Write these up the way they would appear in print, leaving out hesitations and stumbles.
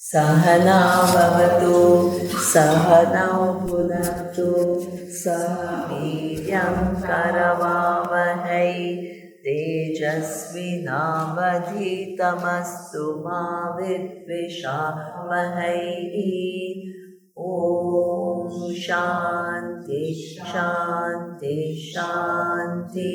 Sahana bhavatu, Sahana bhunaktu, Sahaviryam karavavahai, Tejasvinavadhitamastu ma vidvishavahai. Om Shanti Shanti Shanti.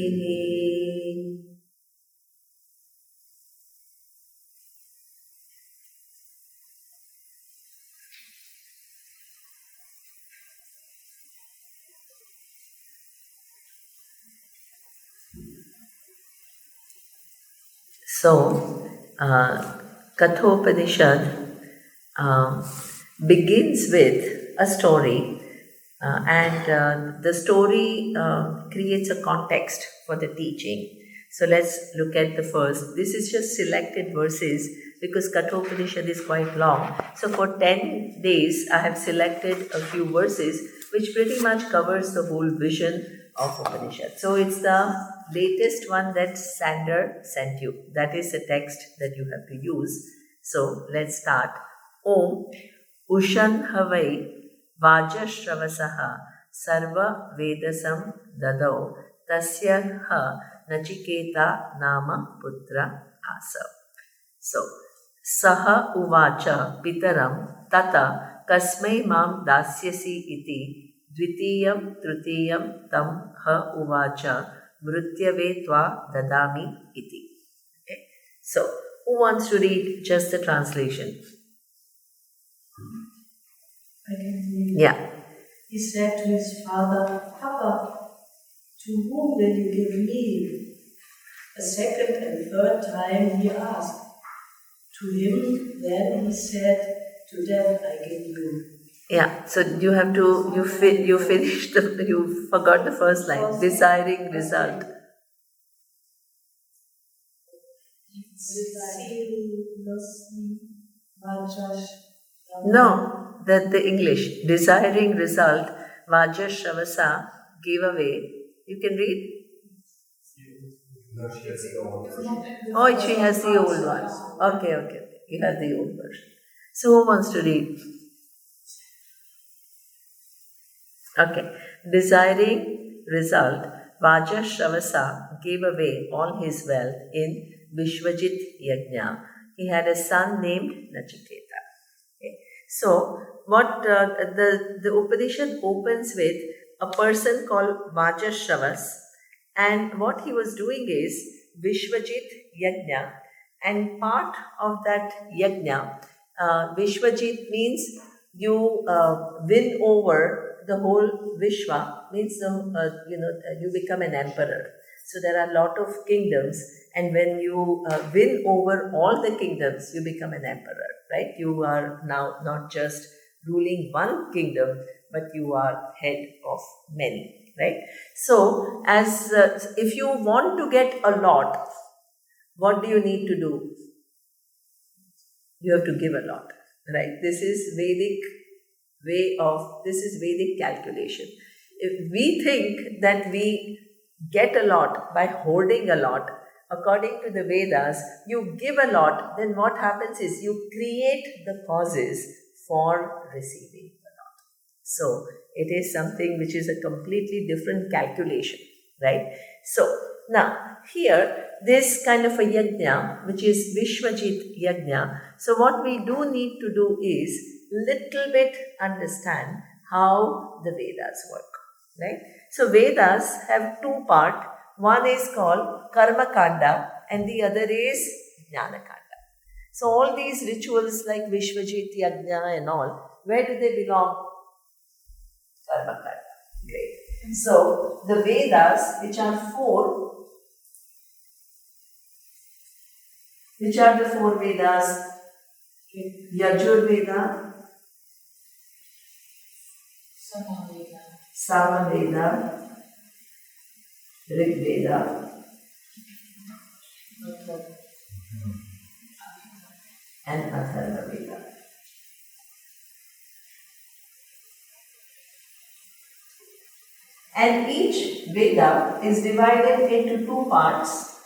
So, Kathopanishad begins with a story, and the story creates a context for the teaching. So, let's look at the first. This is just selected verses because Kathopanishad is quite long. So, for 10 days, I have selected a few verses which pretty much covers the whole vision of Upanishad. So, it's the latest one that Sander sent you. That is the text that you have to use. So let's start. Om Ushan Havai Vajashravasah Sarva Vedasam Dadau Tasya Ha Nachiketa Nama Putra Asa. So Saha Uvacha Pitaram Tata Kasmai Mam Dasyasi Iti Dvitiyam Trutiyam Tam Ha Uvacha Mrutyave Tva Dadami Iti. Okay. So, who wants to read just the translation? I can read. Yeah. He said to his father, Papa, to whom will you give me? A second and third time he asked. To him then he said, to death I give you. Yeah, so you have to, you finished, you forgot the first line, desiring result. No, the English, desiring result, Vajashravasa gave away. You can read? No, she has the old version. Oh, she has the old one. Okay. You have the old version. So who wants to read? Okay. Desiring result, Vajashravasa gave away all his wealth in Vishwajit Yajna. He had a son named Nachiketa. Okay. So, what the Upanishad opens with a person called Vajashravas, and what he was doing is Vishwajit Yajna, and part of that Yajna, Vishwajit means you win over the whole Vishwa, means you become an emperor. So there are a lot of kingdoms, and when you win over all the kingdoms, you become an emperor, right? You are now not just ruling one kingdom, but you are head of many, right? So, as if you want to get a lot, what do you need to do? You have to give a lot, right? This is Vedic calculation. If we think that we get a lot by hoarding a lot, according to the Vedas, you give a lot, then what happens is you create the causes for receiving a lot. So it is something which is a completely different calculation, right? So now here, this kind of a yajna, which is Vishwajit yajna, so what we do need to do is little bit understand how the Vedas work, right? So Vedas have two parts. One is called Karma Kanda and the other is Jnana Kanda. So all these rituals like Vishwajit Yajna and all, where do they belong? Karma Kanda. Great. So the Vedas, which are four, which are the four Vedas? Yajurveda, Samaveda, Rigveda, and Atharvaveda. And each Veda is divided into two parts.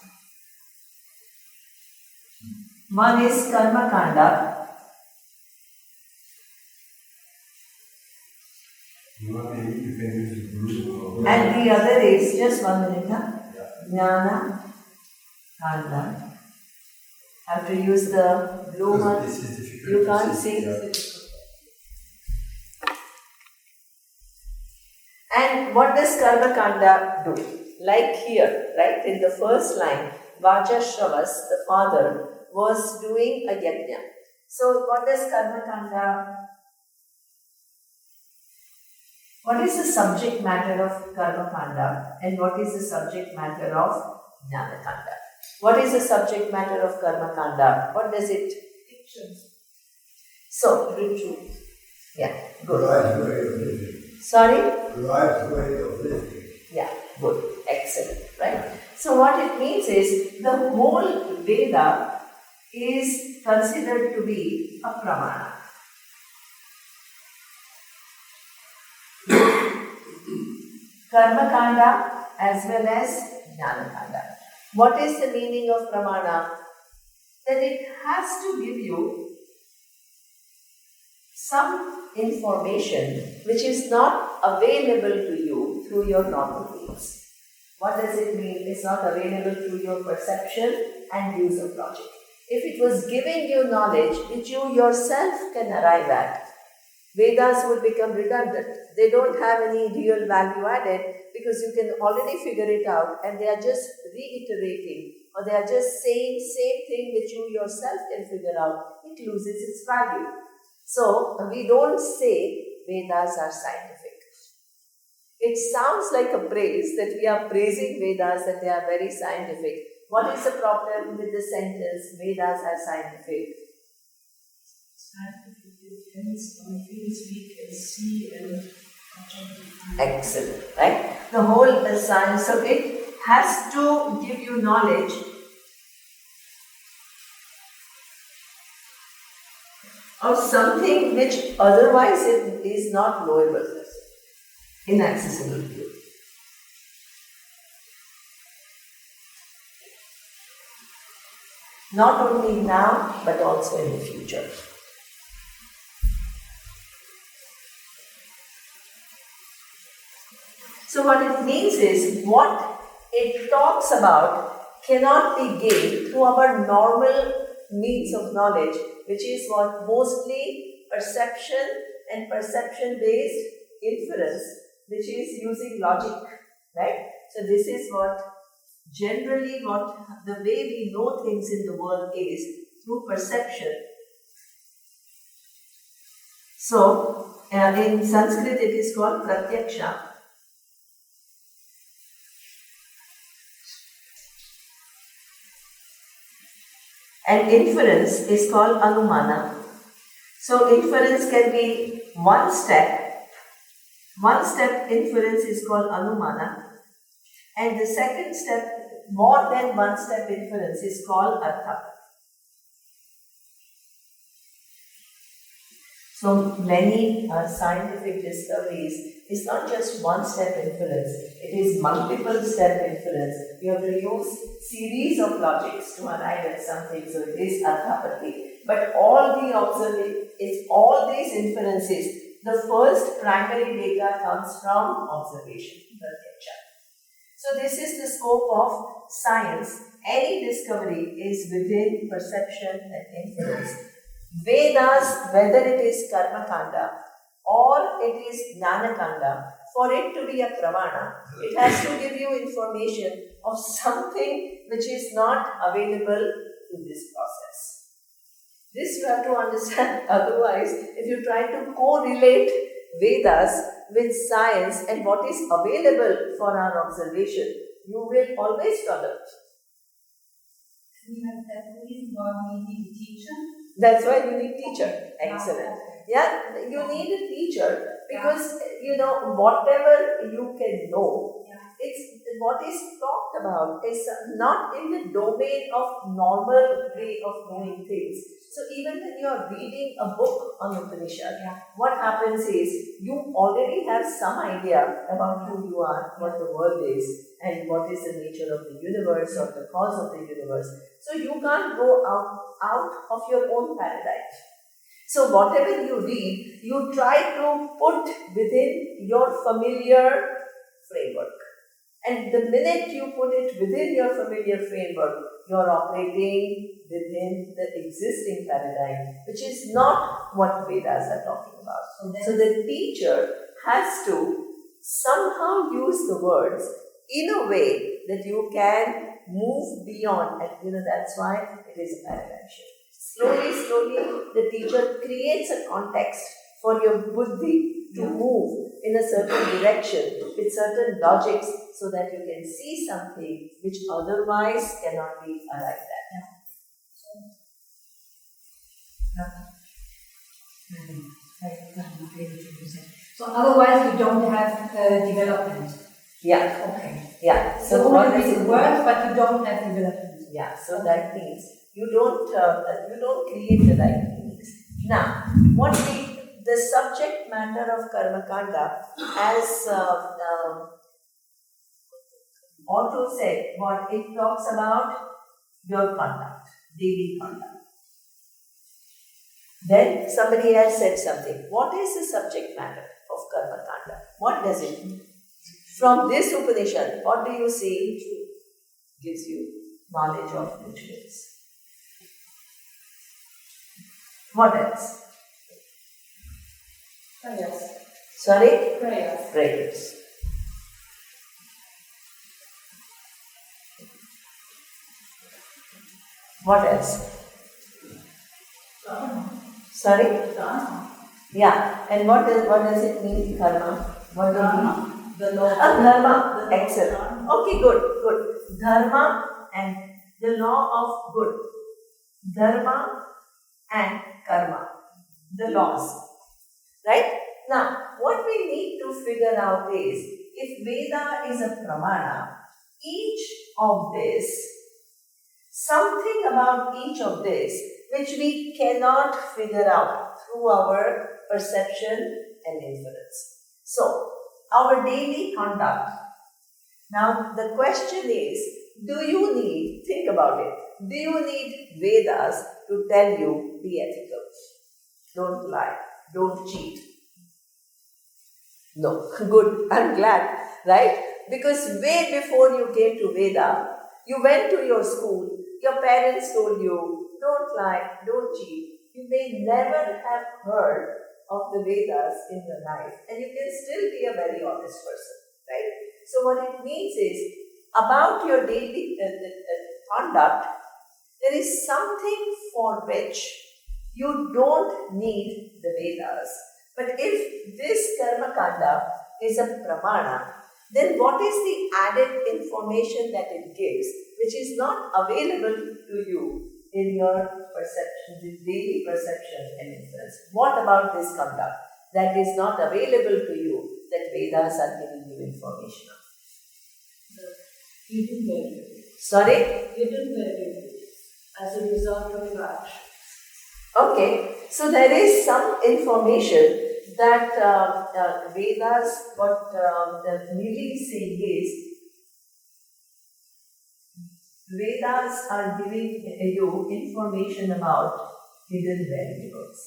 One is Karma Kanda You want maybe you can use blue or And the other is, just 1 minute, huh? Yeah. Jnana Kanda. Have to use the blue Because one. this is difficult You to can't see. see. Yeah. And what does Karma Kanda do? Like here, right, in the first line, Vajashravas, the father, was doing a yajna. So what does Karma Kanda? What is the subject matter of Karma Kanda and what is the subject matter of Jnana Kanda? What is the subject matter of Karma Kanda? What does it? Pictures. So, Rituals. yeah, good. Right way of living. Sorry? Right way of living. Yeah, good. Excellent. Right? So, what it means is the whole Veda is considered to be a pramana. Karma Kanda as well as Jnana Kanda. What is the meaning of pramana? That it has to give you some information which is not available to you through your normal means. What does it mean? It's not available through your perception and use of logic. If it was giving you knowledge which you yourself can arrive at, Vedas would become redundant. They don't have any real value added because you can already figure it out and they are just reiterating or they are just saying same thing which you yourself can figure out. It loses its value. So, we don't say Vedas are scientific. It sounds like a praise that we are praising Vedas, that they are very scientific. What is the problem with the sentence, Vedas are scientific? Scientific depends on things we can see and objectify. Excellent, right? The whole science of it has to give you knowledge of something which otherwise it is not knowable, inaccessible to you. Not only now, but also in the future. So what it means is, what it talks about cannot be gained through our normal means of knowledge, which is what mostly perception and perception-based inference, which is using logic, right? So this is what generally the way we know things in the world is through perception. So in Sanskrit it is called pratyaksha. And inference is called anumana. So inference can be one step. One step inference is called anumana. And the second step, more than one step inference, is called artha. So many scientific discoveries is not just one step inference, it is multiple step inference. You have to use series of logics to arrive at something, so it is arthapati. But all these inferences, the first primary data comes from observation. So this is the scope of science. Any discovery is within perception and inference. Vedas, whether it is Karma Kanda or it is Jnana Kanda, for it to be a pramana, it has to give you information of something which is not available through this process. This you have to understand, otherwise if you try to correlate Vedas with science and what is available for our observation, you will always struggle. That's the reason why we need a teacher. That's why you need teacher. Excellent. Yeah, you need a teacher because whatever you can know, it's what is talked about is not in the domain of normal way of knowing things. So even when you are reading a book on Upanishad, what happens is you already have some idea about who you are, what the world is, and what is the nature of the universe or the cause of the universe. So you can't go out of your own paradigm. So whatever you read, you try to put within your familiar framework. And the minute you put it within your familiar framework, you're operating within the existing paradigm, which is not what Vedas are talking about. So the teacher has to somehow use the words in a way that you can move beyond. And that's why it is a paradigm shift. Slowly, the teacher creates a context for your buddhi to move in a certain direction with certain logics so that you can see something which otherwise cannot be arrived at. So otherwise you don't have development. Yeah. Okay. Yeah. So So what only does with it words, mean? but you don't have development. Yeah. So that means you don't create the right meanings. Now, the subject matter of Karma Kanda, as Otto said, what it talks about your conduct, daily conduct. Then somebody else said something. What is the subject matter of Karma Kanda? What does it mean? From this Upanishad, what do you see? Gives you knowledge of rituals. What else? Prayers. Sorry? Prayers. Prayers. What else? Sorry? Dharma. Yeah. And what does it mean, karma? What does it mean? The law. Dharma. Excellent. Okay, good. Dharma and the law of good. Dharma and karma. The laws. Right? Now, what we need to figure out is, if Veda is a pramana, each of this, something about each of this, which we cannot figure out through our perception and inference. So, our daily conduct. Now, the question is, think about it, do you need Vedas to tell you be ethical? Don't lie, don't cheat. No, good, I'm glad, right? Because way before you came to Veda, you went to your school, your parents told you, don't lie, don't cheat. You may never have heard of the Vedas in your life, and you can still be a very honest person, right? So what it means is, about your daily conduct, there is something for which you don't need the Vedas. But if this Karma Kanda is a pramana, then what is the added information that it gives, which is not available to you in your perception, the daily perception and inference? What about this conduct that is not available to you, that Vedas are giving you information of? Hidden value. Sorry? Hidden value as a result of your action. Okay, so there is some information that Vedas, what Mili is saying is, Vedas are giving you information about hidden variables.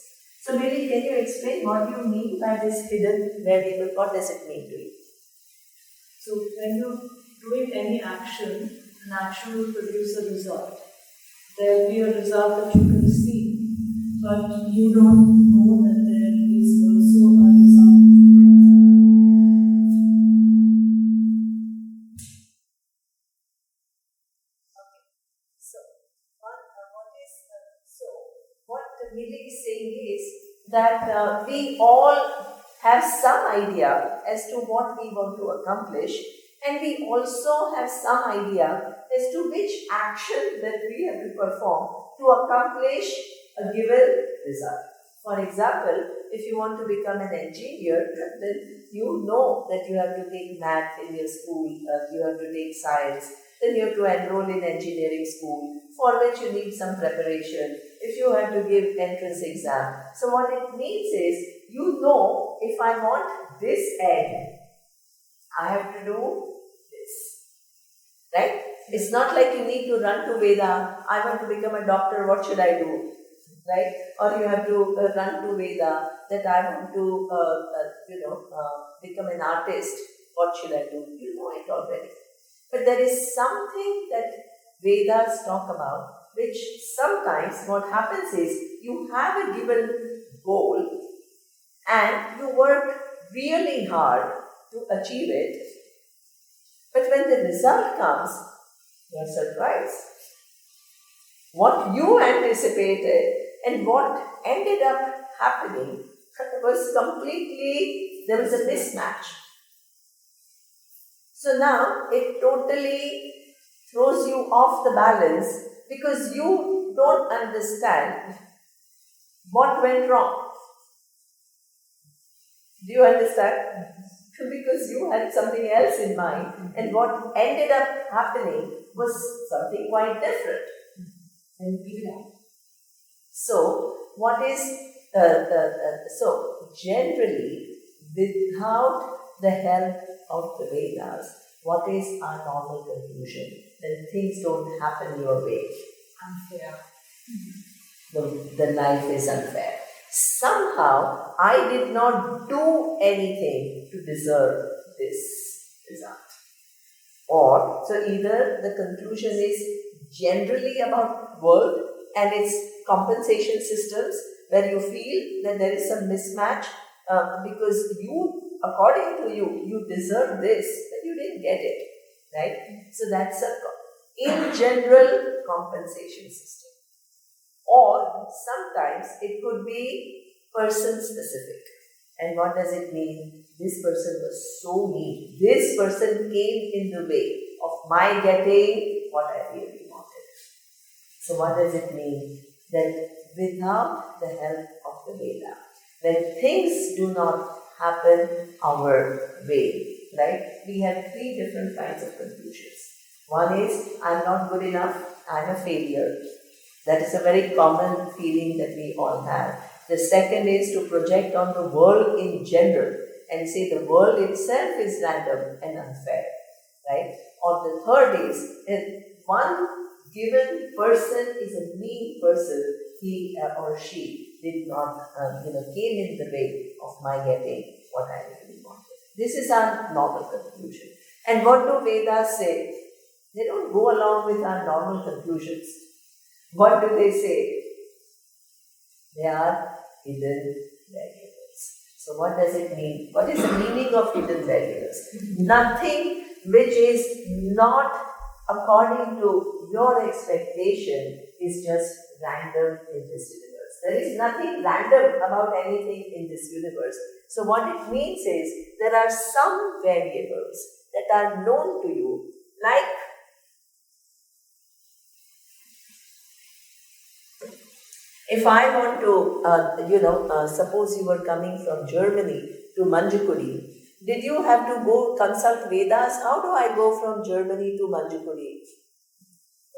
So Mili, can you explain what you mean by this hidden variable? What does it mean to you? So when you're doing any action, an action will produce a result. There will be a result that you can see, but you don't know that there is also a result. What Mili is saying is that we all have some idea as to what we want to accomplish, and we also have some idea as to which action that we have to perform to accomplish a given result. For example, if you want to become an engineer, then you know that you have to take math in your school, you have to take science, then you have to enroll in engineering school, for which you need some preparation. If you have to give entrance exam. So what it means is, you know, if I want this end, I have to do this. Right? It's not like you need to run to Veda. I want to become a doctor, what should I do? right? Or you have to run to Veda that I want to, become an artist. What should I do? You know it already. But there is something that Vedas talk about, which sometimes what happens is you have a given goal and you work really hard to achieve it. But when the result comes, you are surprised. What you anticipated and what ended up happening was completely, there was a mismatch. So now it totally throws you off the balance because you don't understand what went wrong. Do you understand? Because you had something else in mind and what ended up happening was something quite different. And give it up. So, what is so generally, without the help of the Vedas, what is our normal conclusion? Then things don't happen your way. Unfair. The life is unfair. Somehow, I did not do anything to deserve this result. Or, so either the conclusion is generally about world and its compensation systems where you feel that there is some mismatch because you, according to you, you deserve this, but you didn't get it, right? So that's a, in general, compensation system. Or sometimes it could be person specific. And what does it mean? This person was so mean. This person came in the way of my getting what I really wanted. So what does it mean? That without the help of the Veda, when things do not happen our way, right? We have three different kinds of conclusions. One is, I'm not good enough, I'm a failure. That is a very common feeling that we all have. The second is to project on the world in general and say the world itself is random and unfair, right? Or the third is, if one given person is a mean person, he or she did not, came in the way of my getting what I really wanted. This is our normal conclusion. And what do Vedas say? They don't go along with our normal conclusions. What do they say? They are hidden variables. So what does it mean? What is the meaning of hidden variables? Nothing which is not according to your expectation is just random in this universe. There is nothing random about anything in this universe. So what it means is there are some variables that are known to you, like if I want to, suppose you were coming from Germany to Manjukudi, did you have to go consult Vedas? How do I go from Germany to Manjukudi?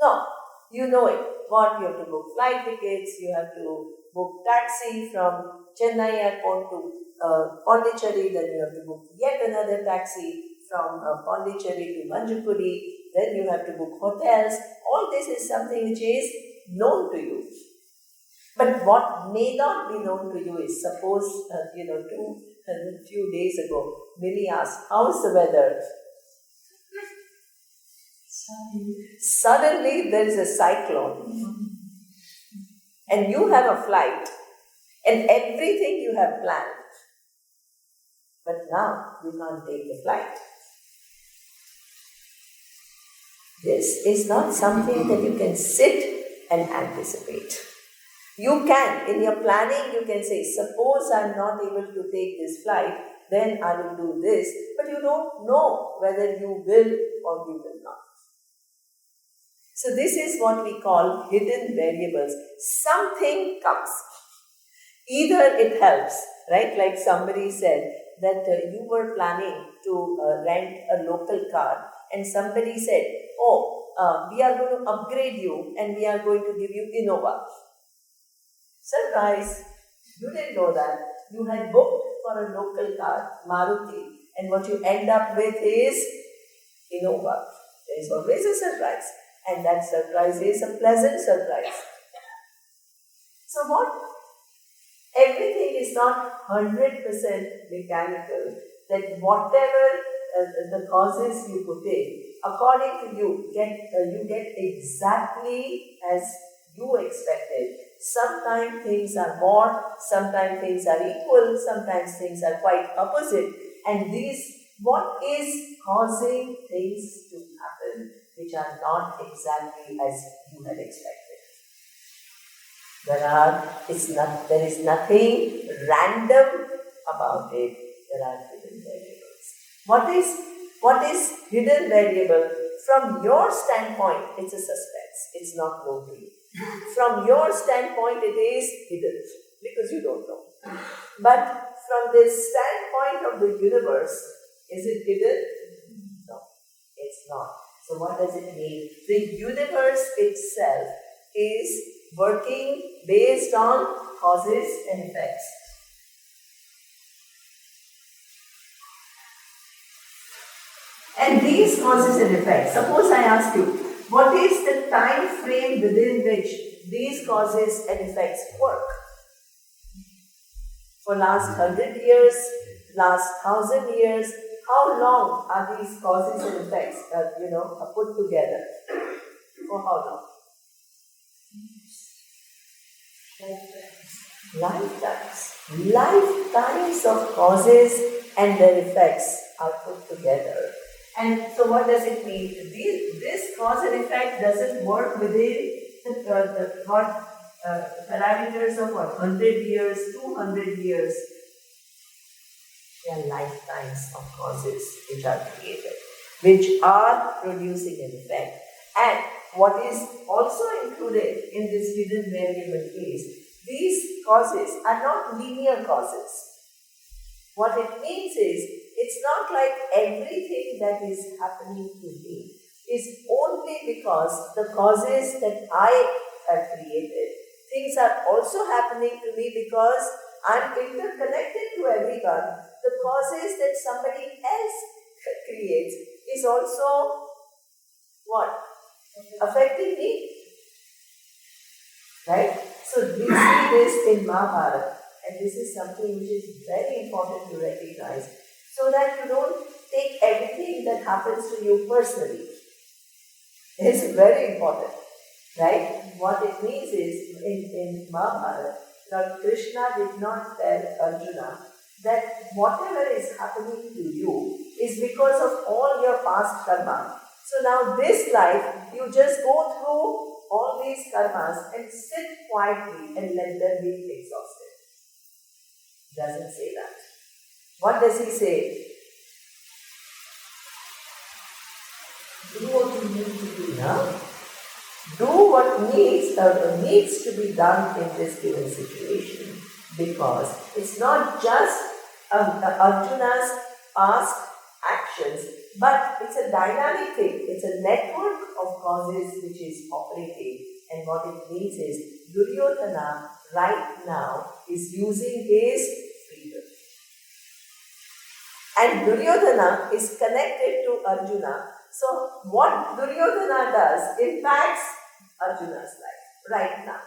No, you know it. What? You have to book flight tickets, you have to book taxi from Chennai airport to Pondicherry, then you have to book yet another taxi from Pondicherry to Manjukudi, then you have to book hotels. All this is something which is known to you. But what may not be known to you is, suppose, a few days ago, Millie asked, how's the weather? Suddenly there is a cyclone. And you have a flight. And everything you have planned. But now you can't take the flight. This is not something that you can sit and anticipate. You can, in your planning, you can say, suppose I'm not able to take this flight, then I will do this, but you don't know whether you will or you will not. So this is what we call hidden variables. Something comes. Either it helps, right? Like somebody said that you were planning to rent a local car and somebody said, we are going to upgrade you and we are going to give you Innova. Surprise! You didn't know that. You had booked for a local car, Maruti, and what you end up with is Innova. There is always a surprise, and that surprise is a pleasant surprise. So what? Everything is not 100% mechanical, that whatever the causes you put in, according to you get exactly as you expected. Sometimes things are more, sometimes things are equal, sometimes things are quite opposite. And what is causing things to happen which are not exactly as you had expected? There is nothing random about it. There are hidden variables. What is hidden variable? From your standpoint, it's a suspense. It's not known to you. From your standpoint, it is hidden because you don't know. But from the standpoint of the universe, is it hidden? No, it's not. So what does it mean? The universe itself is working based on causes and effects. And these causes and effects, suppose I ask you, what is the time frame within which these causes and effects work? For last 100 years, last 1,000 years, how long are these causes and effects are put together? For how long? Lifetimes. Lifetimes of causes and their effects are put together. And so what does it mean? This cause and effect doesn't work within the thought parameters of 100 years, 200 years. There are lifetimes of causes which are created, which are producing an effect. And what is also included in this hidden variable is, these causes are not linear causes. What it means is, it's not like everything that is happening to me is only because the causes that I have created. Things are also happening to me because I'm interconnected to everyone. The causes that somebody else creates is also what? Affecting me. Right? So we see this in Mahabharata, and this is something which is very important to recognize, so that you don't take everything that happens to you personally. It's very important. Right? What it means is, in Mahabharata, Lord Krishna did not tell Arjuna that whatever is happening to you is because of all your past karma. So now this life, you just go through all these karmas and sit quietly and let them be exhausted. Doesn't say that. What does he say? Do what you need to do now. Do what needs to be done in this given situation, because it's not just Arjuna's past actions, but it's a dynamic thing. It's a network of causes which is operating, and what it means is Duryodhana right now is using his freedom. And Duryodhana is connected to Arjuna. So what Duryodhana does impacts Arjuna's life right now.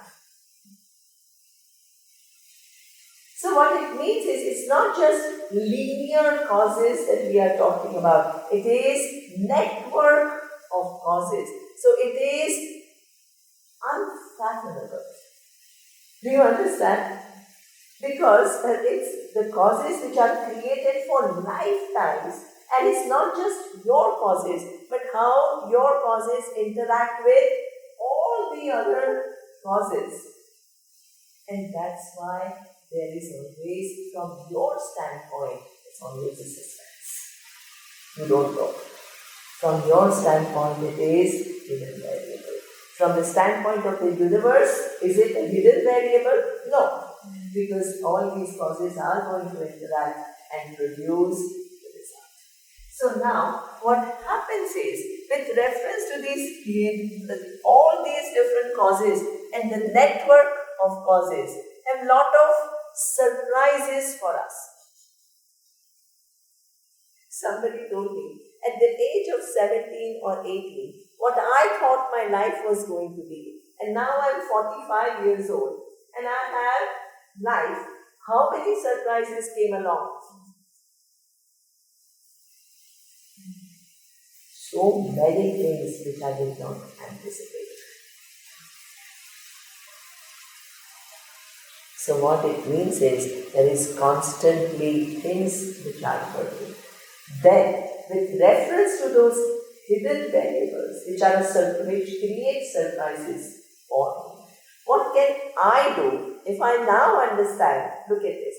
So what it means is, it's not just linear causes that we are talking about. It is network of causes. So it is unfathomable. Do you understand? Because it's the causes which are created for lifetimes, and it's not just your causes, but how your causes interact with all the other causes. And that's why there is always, from your standpoint, it's always a suspense. You don't know. From your standpoint, it is hidden variable. From the standpoint of the universe, is it a hidden variable? No. Because all these causes are going to interact and produce the result. So now, what happens is, with reference to all these different causes and the network of causes, have a lot of surprises for us. Somebody told me, at the age of 17 or 18, what I thought my life was going to be, and now I'm 45 years old, and I have life, how many surprises came along? So many things which I did not anticipate. So what it means is there is constantly things which are working. Then, with reference to those hidden variables which create surprises for me, what can I do if I now understand? Look at this.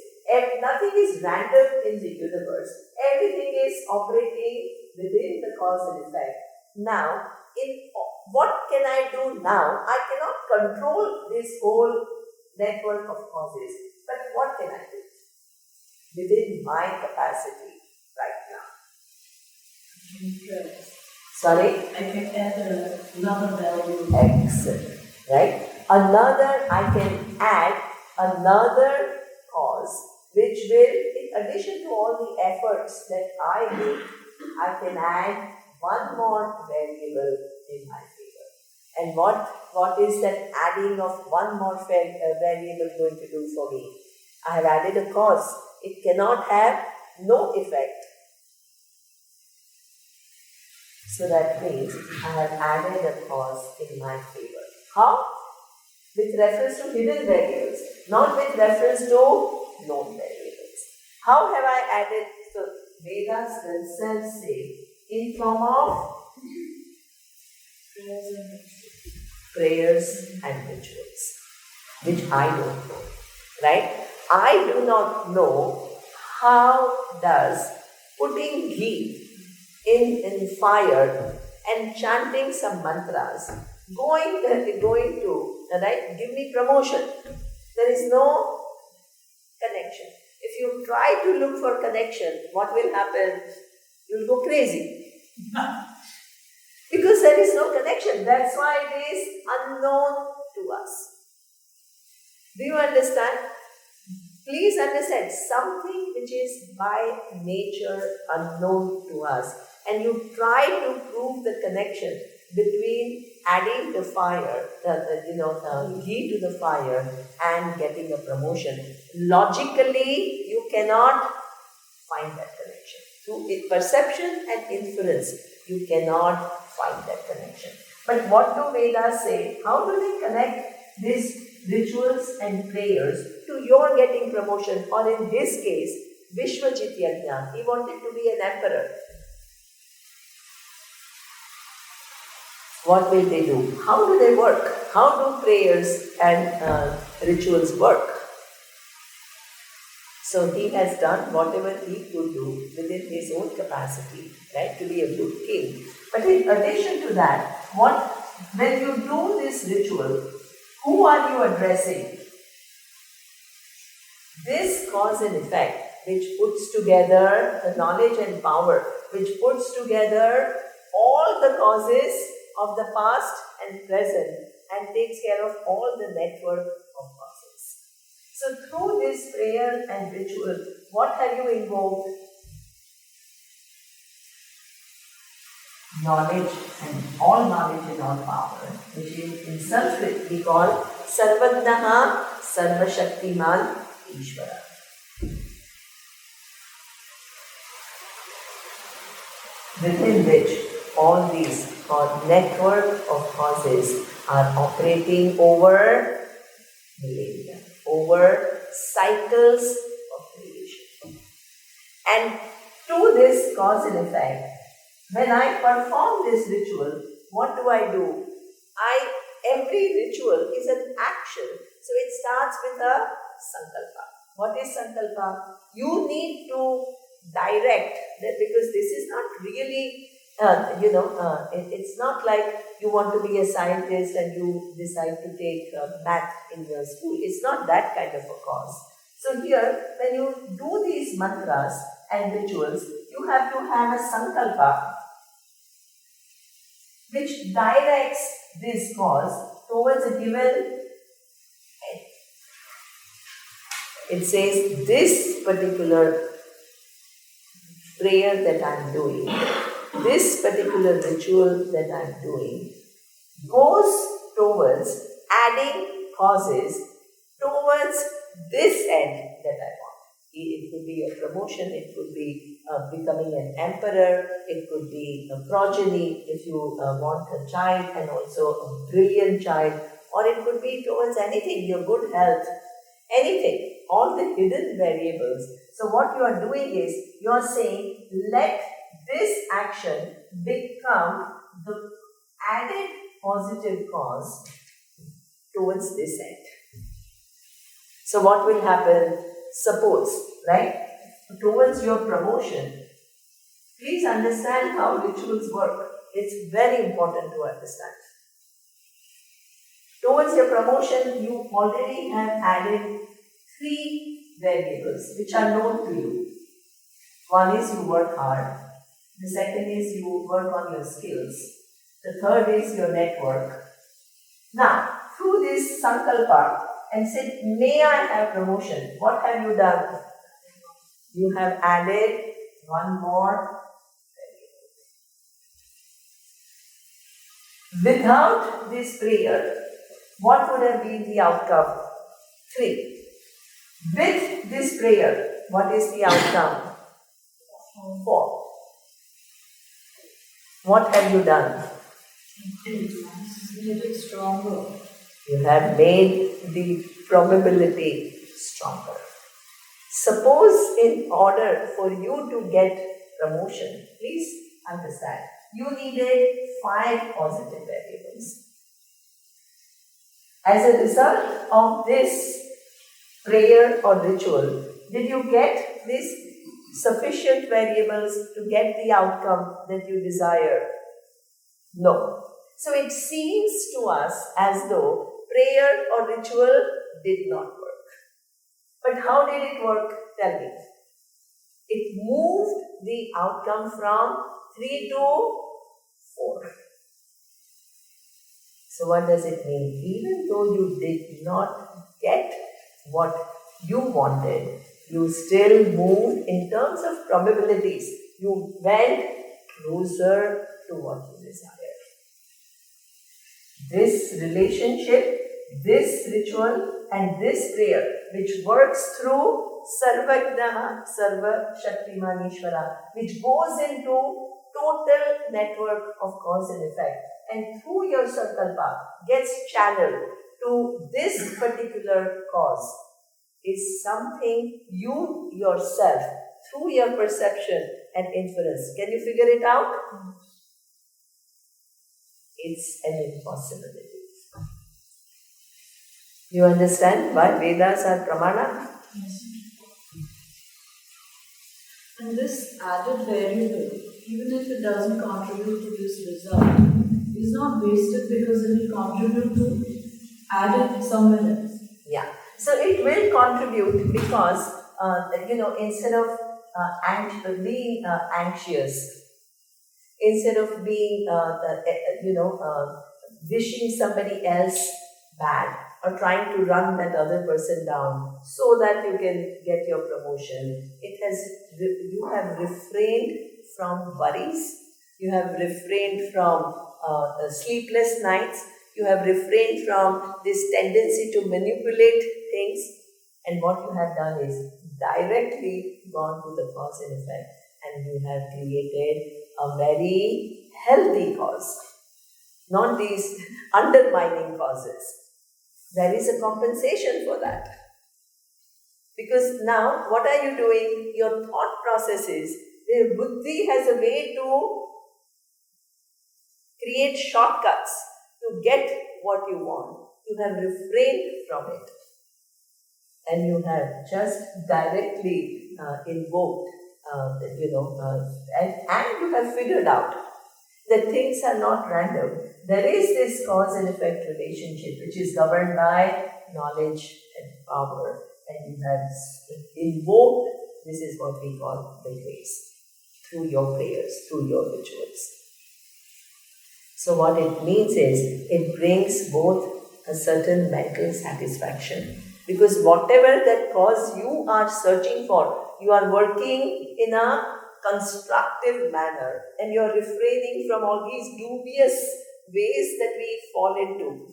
Nothing is random in the universe. Everything is operating within the cause and effect. Now, what can I do now? I cannot control this whole network of causes. But what can I do within my capacity right now? Sorry? I can add another value. Excellent. Right? I can add another cause which will, in addition to all the efforts that I make, I can add one more variable in my favor. And what is that adding of one more variable going to do for me? I have added a cause. It cannot have no effect. So that means I have added a cause in my favor. How? With reference to hidden variables, not with reference to known variables. How have I added? So Vedas themselves say in form of prayers and rituals, which I don't know, right? I do not know how does putting ghee in fire and chanting some mantras going to give me promotion. There is no connection. If you try to look for connection, what will happen? You'll go crazy. Because there is no connection. That's why it is unknown to us. Do you understand? Please understand, something which is by nature unknown to us, and you try to prove the connection between adding the fire, ghee to the fire and getting a promotion. Logically, you cannot find that connection. Through perception and inference, you cannot find that connection. But what do Vedas say? How do they connect these rituals and prayers to your getting promotion? Or in his case, Vishwajit Yajna, he wanted to be an emperor. What will they do? How do they work? How do prayers and rituals work? So he has done whatever he could do within his own capacity, right, to be a good king. But in addition to that, when you do this ritual, who are you addressing? This cause and effect, which puts together the knowledge and power, which puts together all the causes of the past and present and takes care of all the network of causes. So through this prayer and ritual, what have you invoked? Knowledge and all knowledge and all power, which in Sanskrit we call Sarvajnaha Sarvashaktiman Ishvara. Within which all these network of causes are operating over millennia, over cycles of creation. And to this cause and effect, when I perform this ritual, what do? Every ritual is an action. So it starts with a sankalpa. What is sankalpa? You need to direct that, because this is not really it's not like you want to be a scientist and you decide to take math in your school. It's not that kind of a cause. So here, when you do these mantras and rituals, you have to have a sankalpa which directs this cause towards a given end. It says this particular prayer that I am doing, this particular ritual that I am doing, goes towards adding causes towards this end that I want. It could be a promotion, it could be becoming an emperor, it could be a progeny if you want a child and also a brilliant child, or it could be towards anything, your good health, anything, all the hidden variables. So what you are doing is, you are saying, let this action become the added positive cause towards this end. So what will happen? Suppose, right, towards your promotion, please understand how rituals work. It's very important to understand. Towards your promotion, you already have added 3 variables which are known to you. One is you work hard. The second is you work on your skills. The third is your network. Now, through this sankalpa, and said, may I have promotion? What have you done? You have added one more variable. Without this prayer, what would have been the outcome? 3. With this prayer, what is the outcome? 4. What have you done? Made it stronger. You have made the probability stronger. Suppose in order for you to get promotion, please understand, you needed 5 positive variables. As a result of this prayer or ritual, did you get these sufficient variables to get the outcome that you desire? No. So it seems to us as though prayer or ritual did not work. But how did it work? Tell me. It moved the outcome from 3 to 4. So what does it mean? Even though you did not get what you wanted, you still moved in terms of probabilities. You went closer to what you desired. This relationship, this ritual and this prayer, which works through Sarvagnaha, Sarva Shaktiman Ishvara, which goes into total network of cause and effect, and through your sankalpa gets channeled to this particular cause, is something you yourself, through your perception and inference, can you figure it out? It's an impossibility. You understand why Vedas are pramana? Yes. And this added variable, even if it doesn't contribute to this result, is not wasted because it will contribute to add it somewhere else. Yeah. So it will contribute because, instead of being anxious, instead of being, wishing somebody else bad or trying to run that other person down so that you can get your promotion, you have refrained from worries, you have refrained from sleepless nights, you have refrained from this tendency to manipulate things, and what you have done is directly gone to the cause and effect, and you have created a very healthy cause, not these undermining causes. There is a compensation for that. Because now, what are you doing? Your thought processes, the buddhi has a way to create shortcuts to get what you want. You have refrained from it. And you have just directly invoked, and you have figured out that things are not random. There is this cause and effect relationship which is governed by knowledge and power. And you have invoked, this is what we call the grace, through your prayers, through your rituals. So what it means is, it brings both a certain mental satisfaction, because whatever that cause you are searching for, you are working in a constructive manner, and you are refraining from all these dubious ways that we fall into.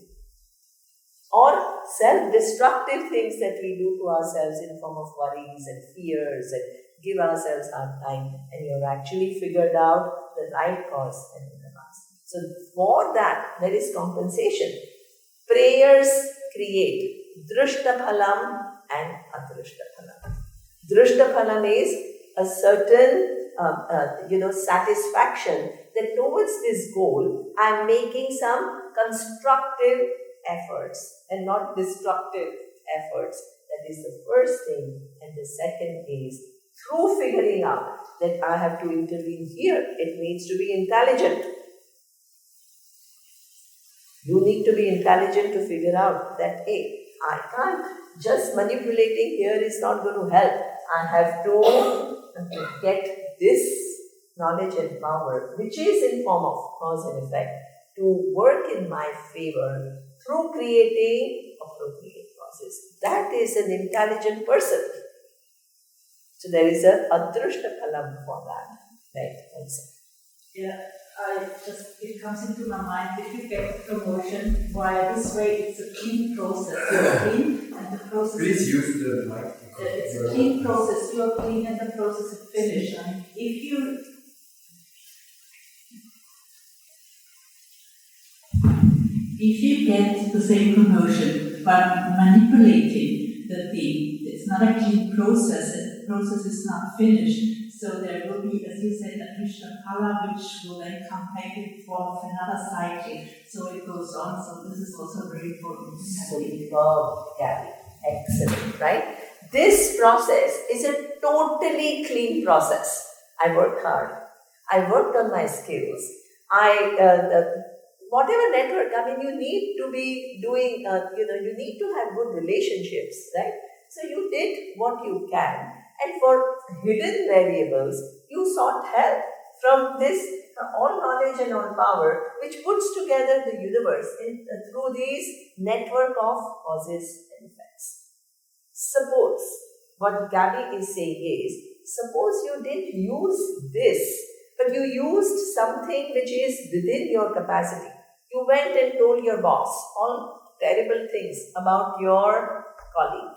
or self-destructive things that we do to ourselves in form of worries and fears and give ourselves hard time, and you've actually figured out the right cause and advance. So for that, there is compensation. Prayers create Drushtaphalam and Adrushtaphalam. Drushtaphalam is a certain satisfaction that towards this goal, I am making some constructive efforts and not destructive efforts. That is the first thing. And the second is, through figuring out that I have to intervene here, it needs to be intelligent. You need to be intelligent to figure out that, hey, I can't, just manipulating here is not going to help. I have to get this knowledge and power, which is in form of cause and effect, to work in my favor through creating appropriate causes. That is an intelligent person. So there is a Adrushtaphalam for that. Right? Yeah, it comes into my mind, if you get promotion via this way, it's a clean process. You're clean and the process Please is, use the mic. it's a clean process, you're clean and the process is finished. If you get the same promotion but manipulating the thing, it's not a clean process, the process is not finished. So there will be, as you said, a Drushtaphala, which will then come back in form of another cycle. So it goes on. So this is also very important. Superb, Gabby. Excellent, right? This process is a totally clean process. I worked hard. I worked on my skills. Whatever network, you need to be doing, you need to have good relationships, right? So you did what you can. And for hidden variables, you sought help from this all knowledge and all power, which puts together the universe through these network of causes and effects. Suppose, what Gabby is saying is, suppose you didn't use this, but you used something which is within your capacity. You went and told your boss all terrible things about your colleague.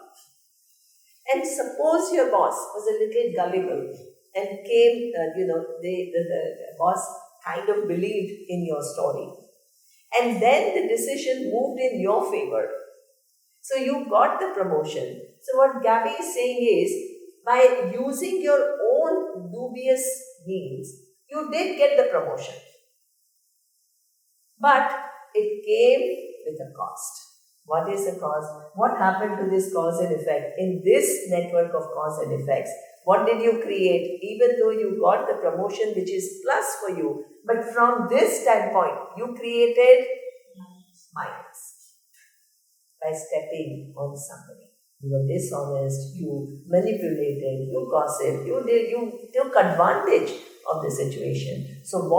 And suppose your boss was a little gullible and came, the boss kind of believed in your story. And then the decision moved in your favor. So you got the promotion. So what Gabby is saying is, by using your own dubious means, you did get the promotion. But it came with a cost. What is the cause? What happened to this cause and effect? In this network of cause and effects, what did you create? Even though you got the promotion, which is plus for you, but from this standpoint, you created minus by stepping on somebody. You were dishonest, you manipulated, you gossiped, you took advantage of the situation. So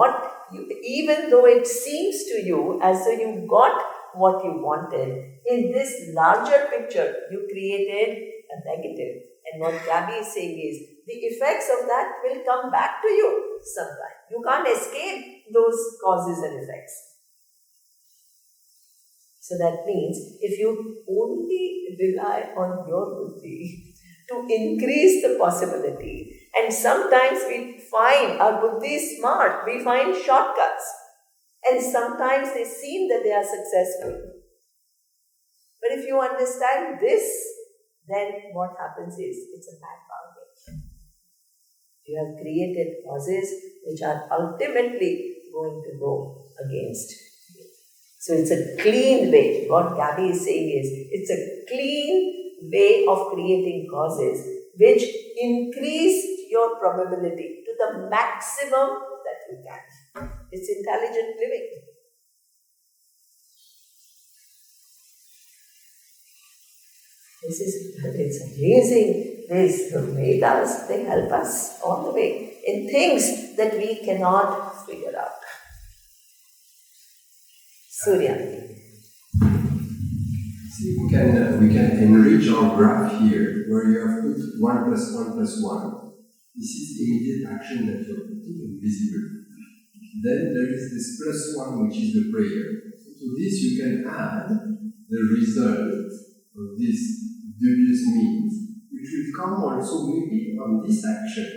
even though it seems to you as though you got what you wanted, in this larger picture, you created a negative. And what Gabby is saying is, the effects of that will come back to you sometime. You can't escape those causes and effects. So that means, if you only rely on your buddhi to increase the possibility, and sometimes we find our buddhi is smart, we find shortcuts. And sometimes they seem that they are successful. But if you understand this, then what happens is, it's a bad bargain. You have created causes which are ultimately going to go against you. So it's a clean way. What Gabby is saying is, it's a clean way of creating causes which increase your probability to the maximum that you can. It's intelligent living. It's amazing. The Vedas, they help us all the way in things that we cannot figure out. Surya. See, we can enrich our graph here, where you have put 1 plus 1 plus 1. This is the immediate action that you're putting invisible. Then there is this plus 1, which is the prayer. To this you can add the result of this dubious means, which will come also maybe on this action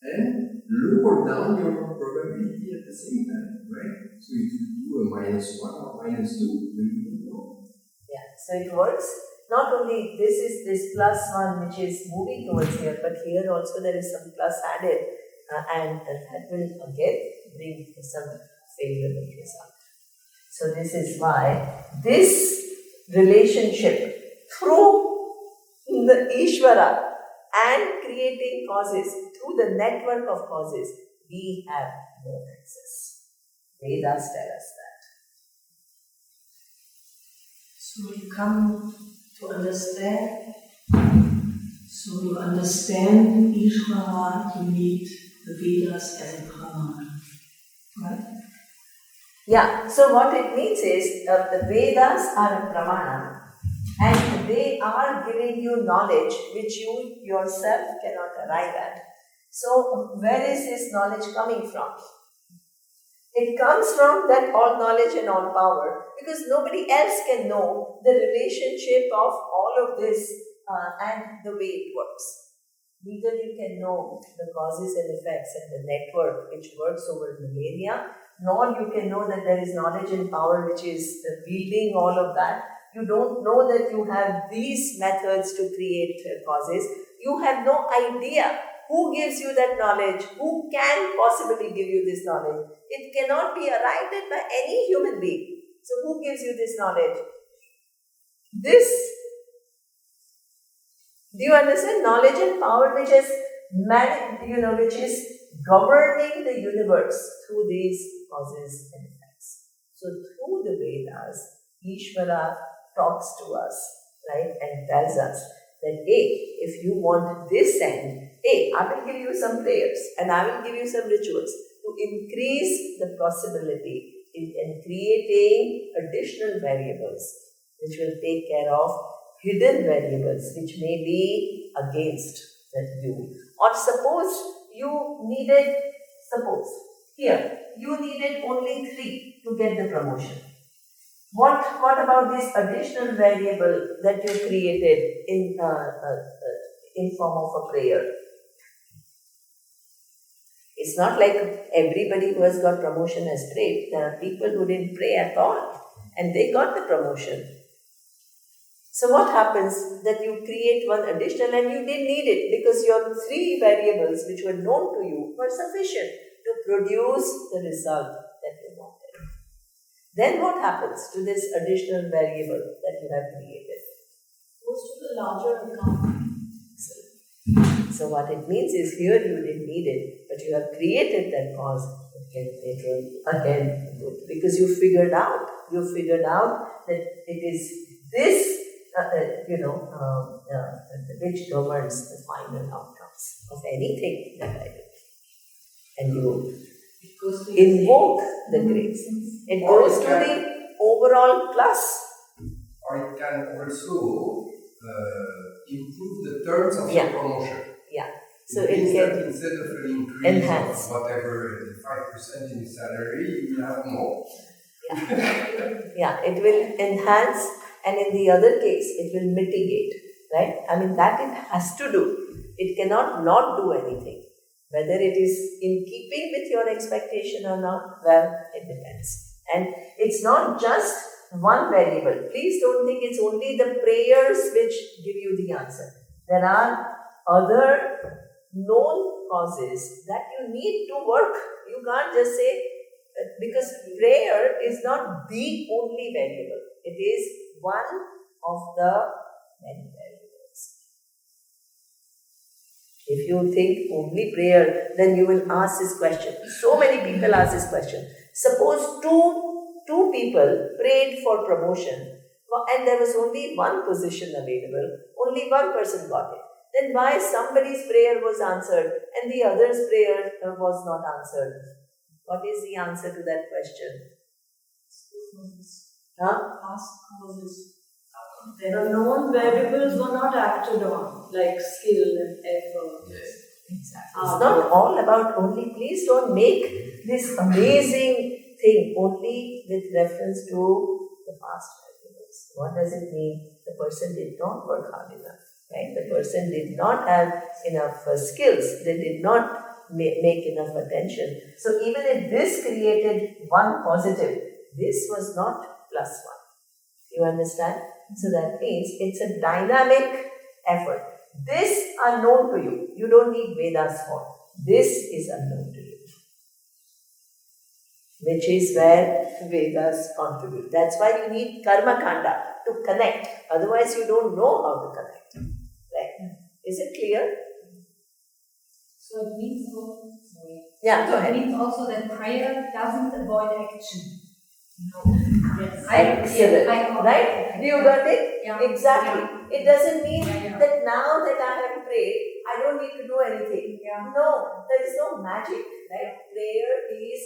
and lower down your probability at the same time, right? So it will do a -1 or -2, we don't know. Yeah, so it works. Not only this is this +1 which is moving towards here, but here also there is some plus added, and that will again bring some favorable result. So this is why this relationship through the Ishvara and creating causes, through the network of causes, we have no access. Vedas tell us that. So you come to understand. So you understand Ishvara, you need the Vedas as a pramana, right? Yeah, so what it means is the Vedas are a pramana and they are giving you knowledge which you yourself cannot arrive at. So where is this knowledge coming from? It comes from that all knowledge and all power, because nobody else can know the relationship of all of this and the way it works. Neither you can know the causes and effects and the network which works over millennia, nor you can know that there is knowledge and power which is wielding all of that. You don't know that you have these methods to create causes. You have no idea who gives you that knowledge, who can possibly give you this knowledge. It cannot be arrived at by any human being. So who gives you this knowledge? This, do you understand? Knowledge and power which is which is governing the universe through these causes and effects. So through the Vedas, Ishvara talks to us, right, and tells us that, hey, if you want this end, hey, I will give you some prayers and I will give you some rituals to increase the possibility in creating additional variables which will take care of hidden variables which may be against you. Or suppose you needed only 3 to get the promotion. What about this additional variable that you created in form of a prayer? It's not like everybody who has got promotion has prayed. There are people who didn't pray at all and they got the promotion. So what happens that you create one additional and you didn't need it because your 3 variables which were known to you were sufficient to produce the result that you wanted. Then what happens to this additional variable that you have created? Goes to the larger account. So what it means is here you didn't need it, but you have created that cause. It will again do it because you figured out that it is this which governs the final outcomes of anything that I do. And you invoke the grace. It goes to the overall plus. Or it can also improve the terms of your promotion. Yeah. So it it means can that instead of an increase enhance. of whatever 5% in your salary, you will have more. Yeah, it will enhance, and in the other case, it will mitigate, right? I mean, that it has to do. It cannot not do anything. Whether it is in keeping with your expectation or not, well, it depends. And it's not just one variable. Please don't think it's only the prayers which give you the answer. There are other known causes that you need to work. You can't just say, because prayer is not the only variable. It is one of the many variables. If you think only prayer, then you will ask this question. So many people ask this question. Suppose two people prayed for promotion and there was only one position available, only one person got it. Then why somebody's prayer was answered and the other's prayer was not answered? What is the answer to that question? Past causes. The known variables were not acted on, like skill and effort. Yes. Exactly. It's not all about only, please don't make this amazing thing only with reference to the past variables. What does it mean? The person did not work hard enough, right? The person did not have enough skills. They did not make enough attention. So even if this created one positive, this was not plus one. You understand? So that means it's a dynamic effort. This unknown to you. You don't need Vedas for. This is unknown to you. Which is where Vedas contribute. That's why you need Karma Kanda to connect. Otherwise you don't know how to connect. Right? Is it clear? So it means also, Yeah, go so it ahead. means also that prayer doesn't avoid action. Yes. Excellent. Right? Do you got it? Yeah. Exactly. It doesn't mean Yeah. that now that I have prayed, I don't need to do anything. Yeah. No, there is no magic. Right? Prayer is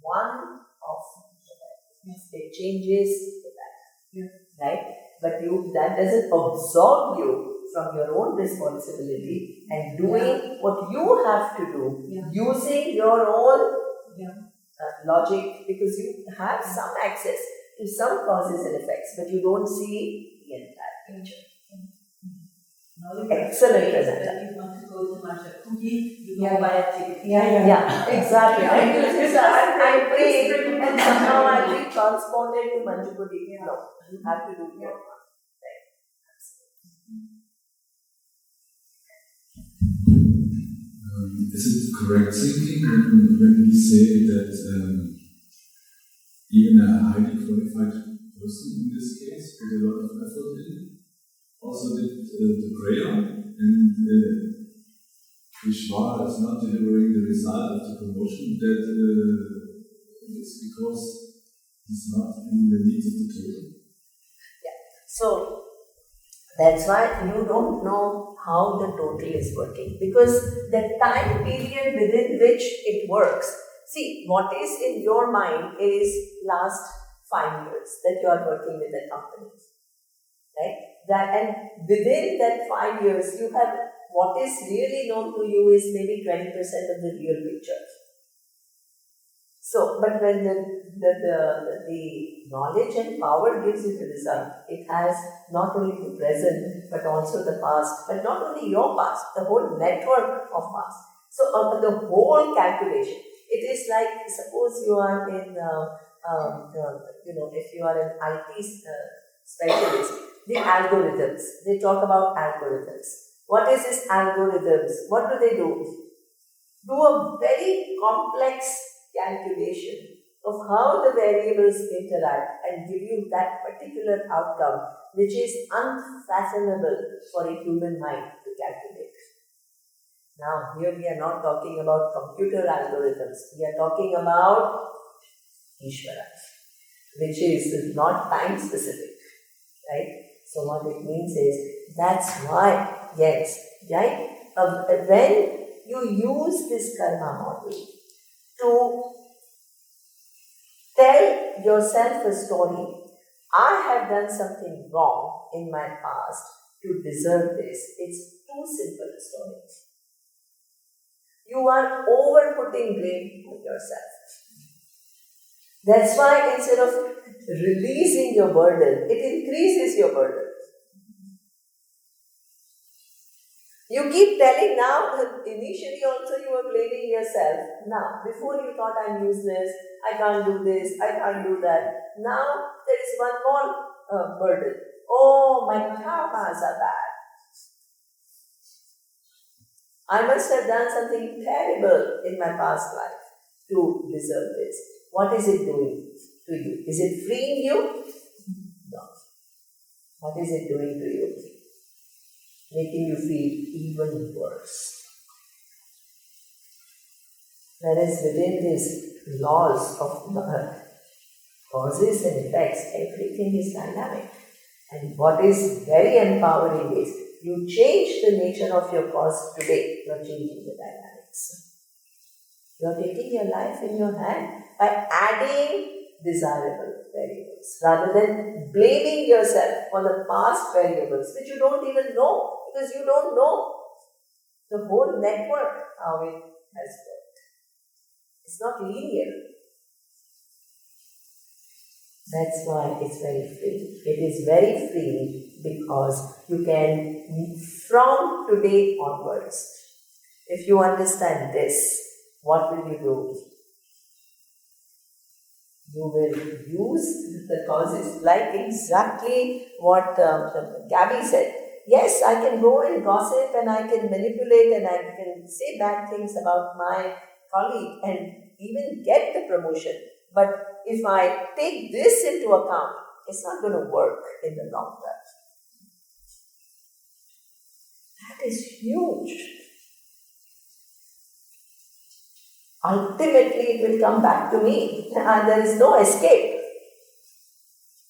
one of the values. It changes the value. Right? But that doesn't absolve you from your own responsibility and doing what you have to do, using your own logic, because you have some access to some causes and effects, but you don't see the entire picture. Excellent presenter. When you want to go to Machakudi, you go by a ticket. Yeah, exactly. Right? So I'm praying and somehow I'll be transported to Manjupudi. No, you have to do your part. Is it correct thinking when we say that even a highly qualified person in this case put a lot of effort in, also did the prayer, and Vishwara is not delivering the result of the promotion, that it's because it's not in the needs of the total? So that's why you don't know how the total is working, because the time period within which it works. See, what is in your mind is last 5 years that you are working with the company, right? And within that 5 years, you have what is really known to you is maybe 20% of the real picture. So, but when the knowledge and power gives you the result, it has not only the present, but also the past, but not only your past, the whole network of past. So, the whole calculation, it is like, suppose you are in, if you are an IT specialist, the algorithms, they talk about algorithms. What is this algorithms? What do they do? Do a very complex calculation of how the variables interact and give you that particular outcome, which is unfathomable for a human mind to calculate. Now, here we are not talking about computer algorithms, we are talking about Ishvara, which is not time specific, right? So what it means is, that's why, yes, right? When you use this karma model to tell yourself a story, I have done something wrong in my past to deserve this. It's too simple a story. You are over-putting blame on yourself. That's why instead of releasing your burden, it increases your burden. You keep telling now, initially also you were blaming yourself. Now, before you thought I'm useless, I can't do this, I can't do that. Now, there is one more burden. Oh, my karmas are bad. I must have done something terrible in my past life to deserve this. What is it doing to you? Is it freeing you? No. What is it doing to you? Making you feel even worse. Whereas within these laws of causes and effects, everything is dynamic. And what is very empowering is, you change the nature of your cause today, you are changing the dynamics. You are taking your life in your hand by adding desirable variables, rather than blaming yourself for the past variables, which you don't even know, because you don't know the whole network, how it has worked. It's not linear. That's why it's very free. It is very free because you can, from today onwards, if you understand this, what will you do? You will use the causes like exactly what Gabby said. Yes, I can go and gossip and I can manipulate and I can say bad things about my colleague and even get the promotion. But if I take this into account, it's not going to work in the long run. That is huge. Ultimately, it will come back to me, and there is no escape.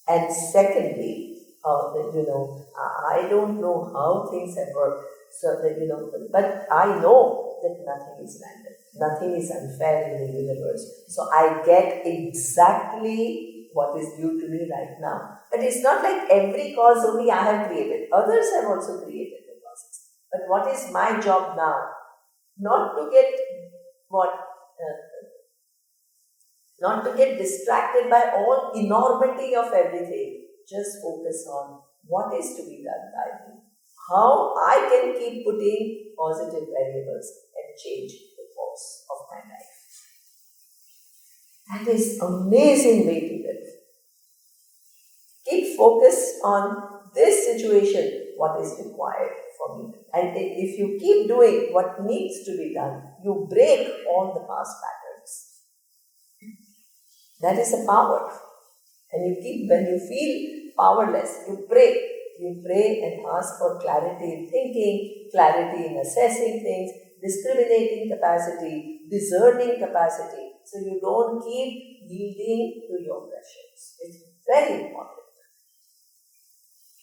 And secondly, I don't know how things have worked, so that, but I know that nothing is random, nothing is unfair in the universe. So I get exactly what is due to me right now. But it's not like every cause only I have created. Others have also created the causes. But what is my job now? Not to get not to get distracted by all enormity of everything. Just focus on what is to be done by me. How I can keep putting positive variables and change the course of my life. That is amazing way to live. Keep focused on this situation, what is required for me. And if you keep doing what needs to be done, you break all the past patterns. That is the power. And when you feel powerless, you pray. You pray and ask for clarity in thinking, clarity in assessing things, discriminating capacity, discerning capacity. So you don't keep yielding to your pressures. It's very important.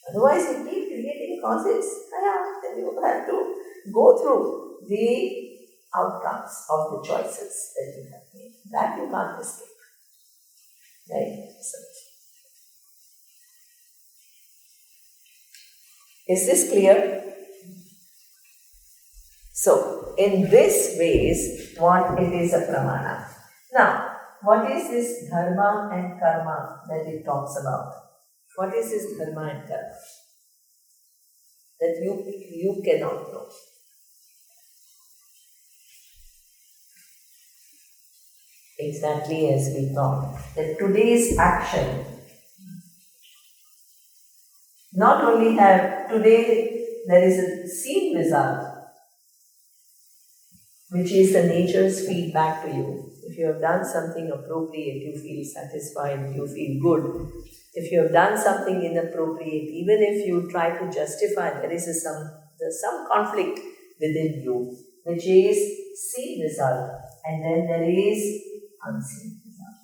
Otherwise, you keep creating causes, and you have to go through the outcomes of the choices that you have made. That you can't escape. Right? So, is this clear? So, in this ways, what it is a pramana. Now, what is this dharma and karma that it talks about? What is this dharma and karma? That you cannot know. Exactly as we thought. That today's action, not only have today there is a seen result, which is the nature's feedback to you. If you have done something appropriate, you feel satisfied, you feel good. If you have done something inappropriate, even if you try to justify, there's some conflict within you, which is seen result, and then there is unseen result.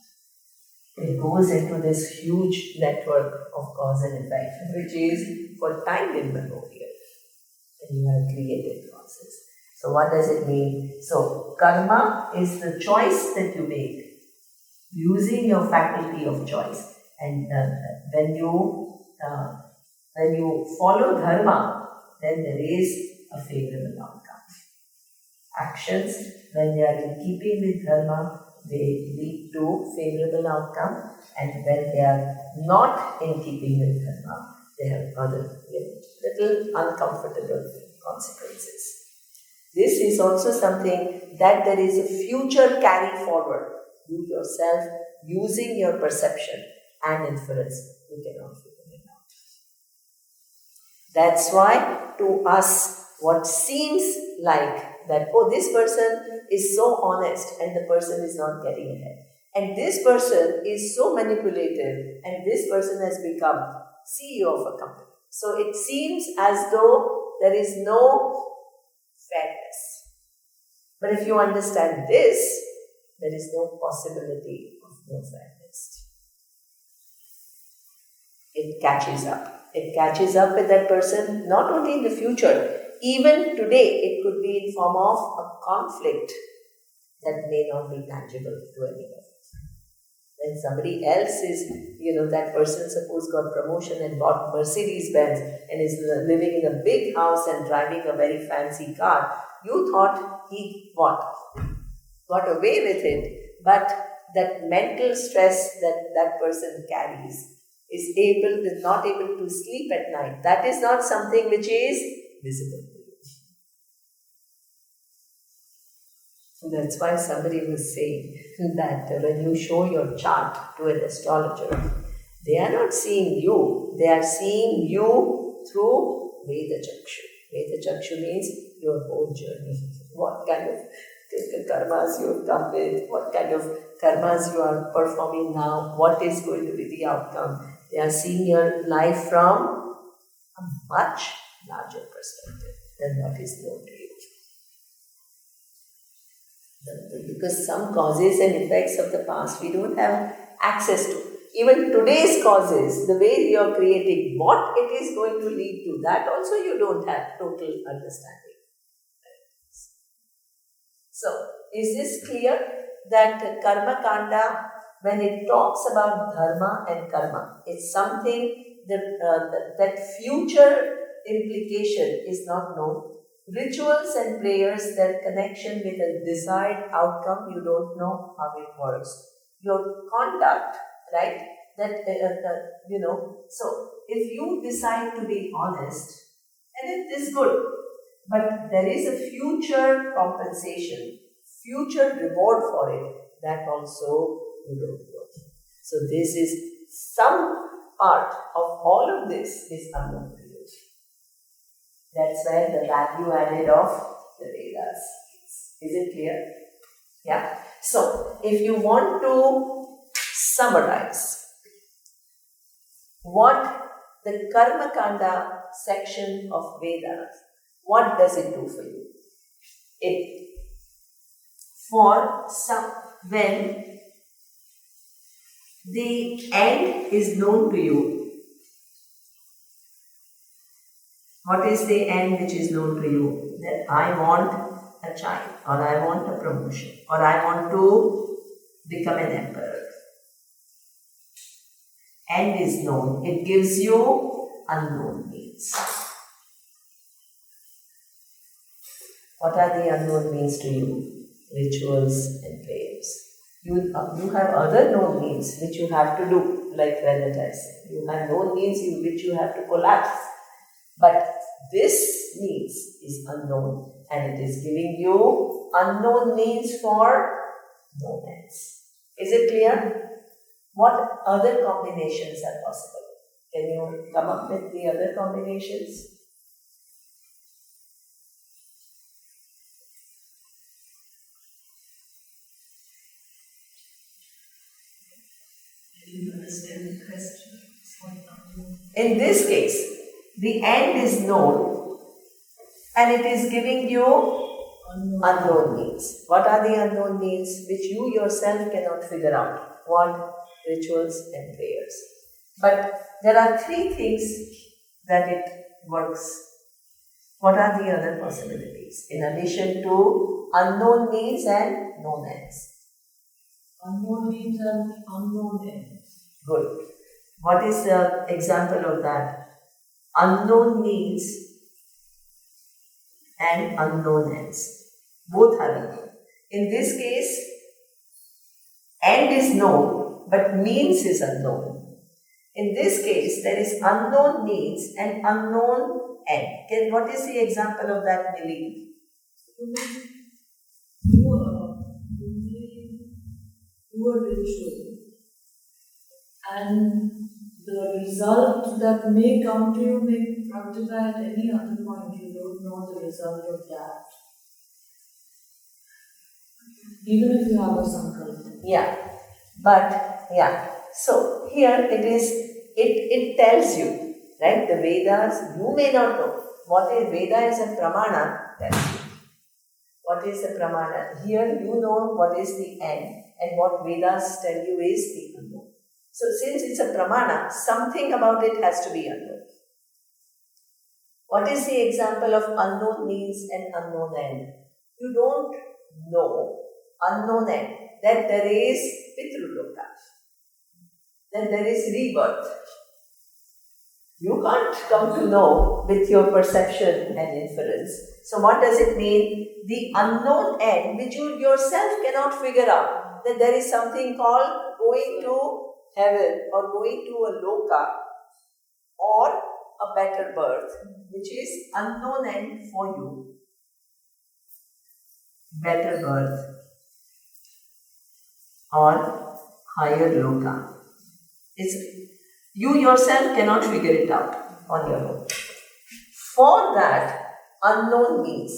It goes into this huge network of cause and effect, which is for time immemorial, and you have created causes. So what does it mean? So karma is the choice that you make using your faculty of choice. And when you follow dharma, then there is a favorable outcome. Actions, when they are in keeping with dharma, they lead to favorable outcome, and when they are not in keeping with dharma, they have other little uncomfortable consequences. This is also something that there is a future carry forward. You yourself, using your perception and inference, you cannot figure it out. That's why to us, what seems like that, this person is so honest and the person is not getting ahead. And this person is so manipulative and this person has become CEO of a company. So it seems as though there is no fairness. But if you understand this, there is no possibility of no fairness. It catches up. It catches up with that person not only in the future, even today it could be in form of a conflict that may not be tangible to anyone. When somebody else is, that person suppose got promotion and bought Mercedes-Benz and is living in a big house and driving a very fancy car, you thought he got away with it. But that mental stress that person carries is not able to sleep at night. That is not something which is visible. That's why somebody was saying that when you show your chart to an astrologer, they are not seeing you, they are seeing you through Veda Chakshu. Veda Chakshu means your whole journey. What kind of karmas you have come with, what kind of karmas you are performing now, what is going to be the outcome. They are seeing your life from a much larger perspective than what is known to you. Because some causes and effects of the past we don't have access to. Even today's causes, the way you are creating, what it is going to lead to, that also you don't have total understanding. So, is this clear that Karma Kanda, when it talks about dharma and karma, it's something that future implication is not known. Rituals and prayers, their connection with a desired outcome, you don't know how it works. Your conduct, right? So if you decide to be honest, and it is good, but there is a future compensation, future reward for it, that also you don't know. So this is some part of all of this is unknown to you. That's where the value added of the Vedas is. Is it clear? Yeah. So, if you want to summarize what the Karma Kanda section of Vedas, what does it do for you? When the end is known to you, what is the end which is known to you? That I want a child, or I want a promotion, or I want to become an emperor. End is known. It gives you unknown means. What are the unknown means to you? Rituals and prayers. You have other known means which you have to do, like Renata said. You have known means which you have to collapse. But this means is unknown, and it is giving you unknown means for known ends. Is it clear? What other combinations are possible? Can you come up with the other combinations? I didn't understand the question. In this case, the end is known and it is giving you unknown means. What are the unknown means which you yourself cannot figure out? What? Rituals and prayers. But there are three things that it works. What are the other possibilities in addition to unknown means and known ends? Unknown means and unknown ends. Good. What is the example of that? Unknown means and unknown ends. Both are unknown. In this case, end is known, but means is unknown. In this case, there is unknown means and unknown end. What is the example of that, Millie? Do a ritual, and the result that may come to you may fructify at any other point. You don't know the result of that. Even if you have a sankalpa. So here it tells you, right? The Vedas, you may not know. What is Veda is a pramana, tells you. What is the pramana? Here you know what is the end, and what Vedas tell you is the unknown. So since it's a pramana, something about it has to be unknown. What is the example of unknown means and unknown end? You don't know unknown end, that there is Pitraloka, that there is rebirth. You can't come to know with your perception and inference. So what does it mean? The unknown end which you yourself cannot figure out. that there is something called going to heaven or going to a loka or a better birth, which is unknown end for you. Better birth or higher loka. You yourself cannot figure it out on your own. For that, unknown means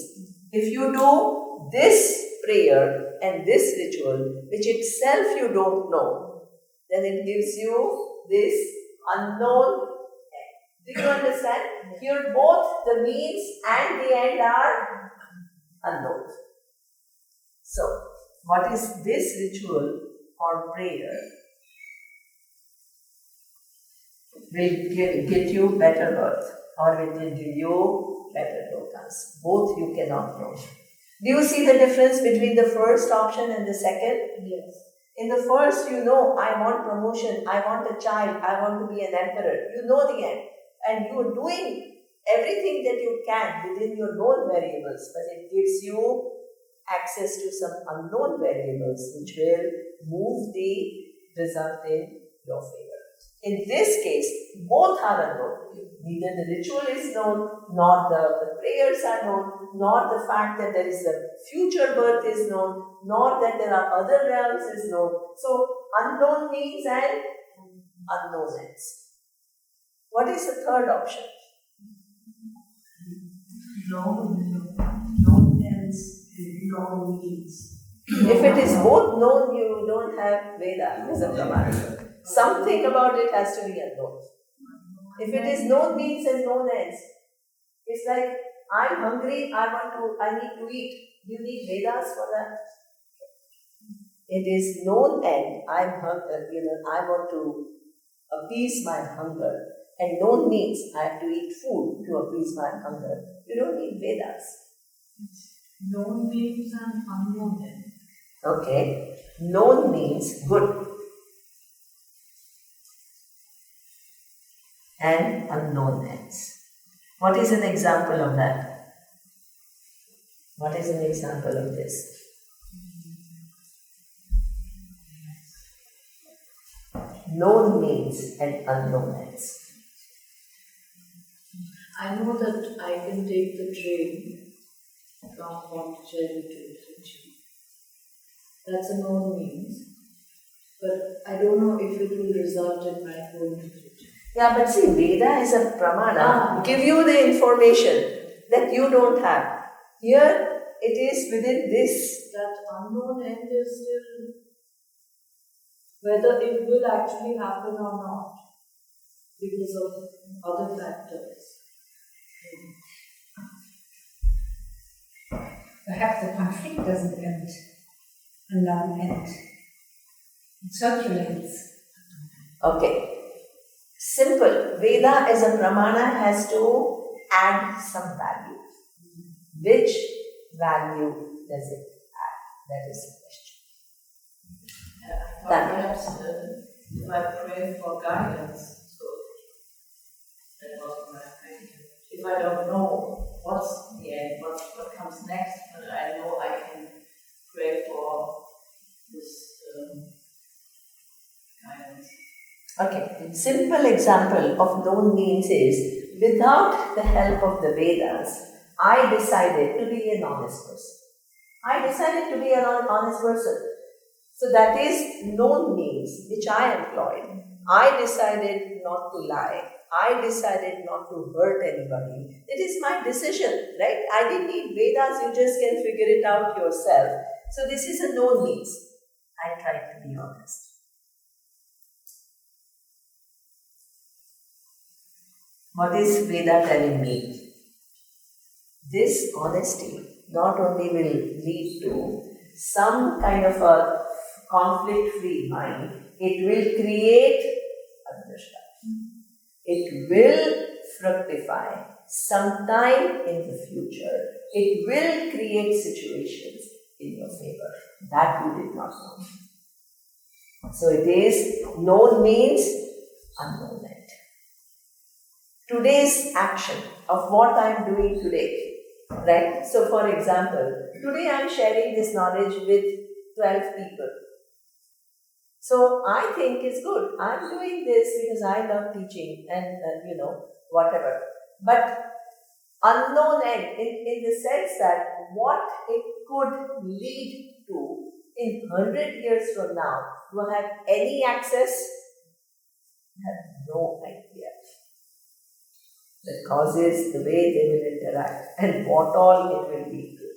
if you do this prayer and this ritual, which itself you don't know, then it gives you this unknown end. Do you understand? Here both the means and the end are unknown. So, what is this ritual or prayer? Will get you better birth or it will give you better lokas. Both you cannot know. Do you see the difference between the first option and the second? Yes. In the first, you know, I want promotion, I want a child, I want to be an emperor. You know the end. And you are doing everything that you can within your known variables, but it gives you access to some unknown variables which will move the result in your favor. In this case, both are unknown. Neither the ritual is known, nor the prayers are known, nor the fact that there is a future birth is known, nor that there are other realms is known. So, unknown means and unknown ends. What is the third option? Known ends and known means. If it is both known, you don't have Veda as a pramana. Something about it has to be unknown. If it is known means and known ends, it's like I'm hungry, I need to eat. You need Vedas for that. It is known end. I want to appease my hunger. And known means I have to eat food to appease my hunger. You don't need Vedas. Known means and unknown ends. Okay. Known means good. And unknown ends. What is an example of that? What is an example of this? Known means and unknown ends. I know that I can take the train from Pondicherry to Trichy. That's a known means. But I don't know if it will result in my going to Trichy. Yeah, but see, Veda is a pramana. Give you the information that you don't have. Here, it is within this. That unknown end is still whether it will actually happen or not because of other factors. Perhaps the conflict doesn't end, a non-end. It circulates. Okay. Simple. Veda as a pramana has to add some value. Which value does it add? That is the question. Perhaps if I pray for guidance, so that was my thing. If I don't know what's the end, what comes next, but I know I can pray for this guidance. Okay. Simple example of known means is without the help of the Vedas, I decided to be an honest person. I decided to be an honest person. So that is known means which I employed. I decided not to lie. I decided not to hurt anybody. It is my decision, right? I didn't need Vedas, you just can figure it out yourself. So this is a known means. I tried to be honest. What is Veda telling me? This honesty not only will lead to some kind of a conflict-free mind, it will create understanding. It will fructify sometime in the future. It will create situations in your favor. That you did not know. So it is known means unknown end. Today's action of what I am doing today, right? So for example, today I am sharing this knowledge with 12 people. So I think it's good. I'm doing this because I love teaching and, whatever. But unknown end, in the sense that what it could lead to in 100 years from now, do I have any access? I have no idea. The causes, the way they will interact, and what all it will lead to.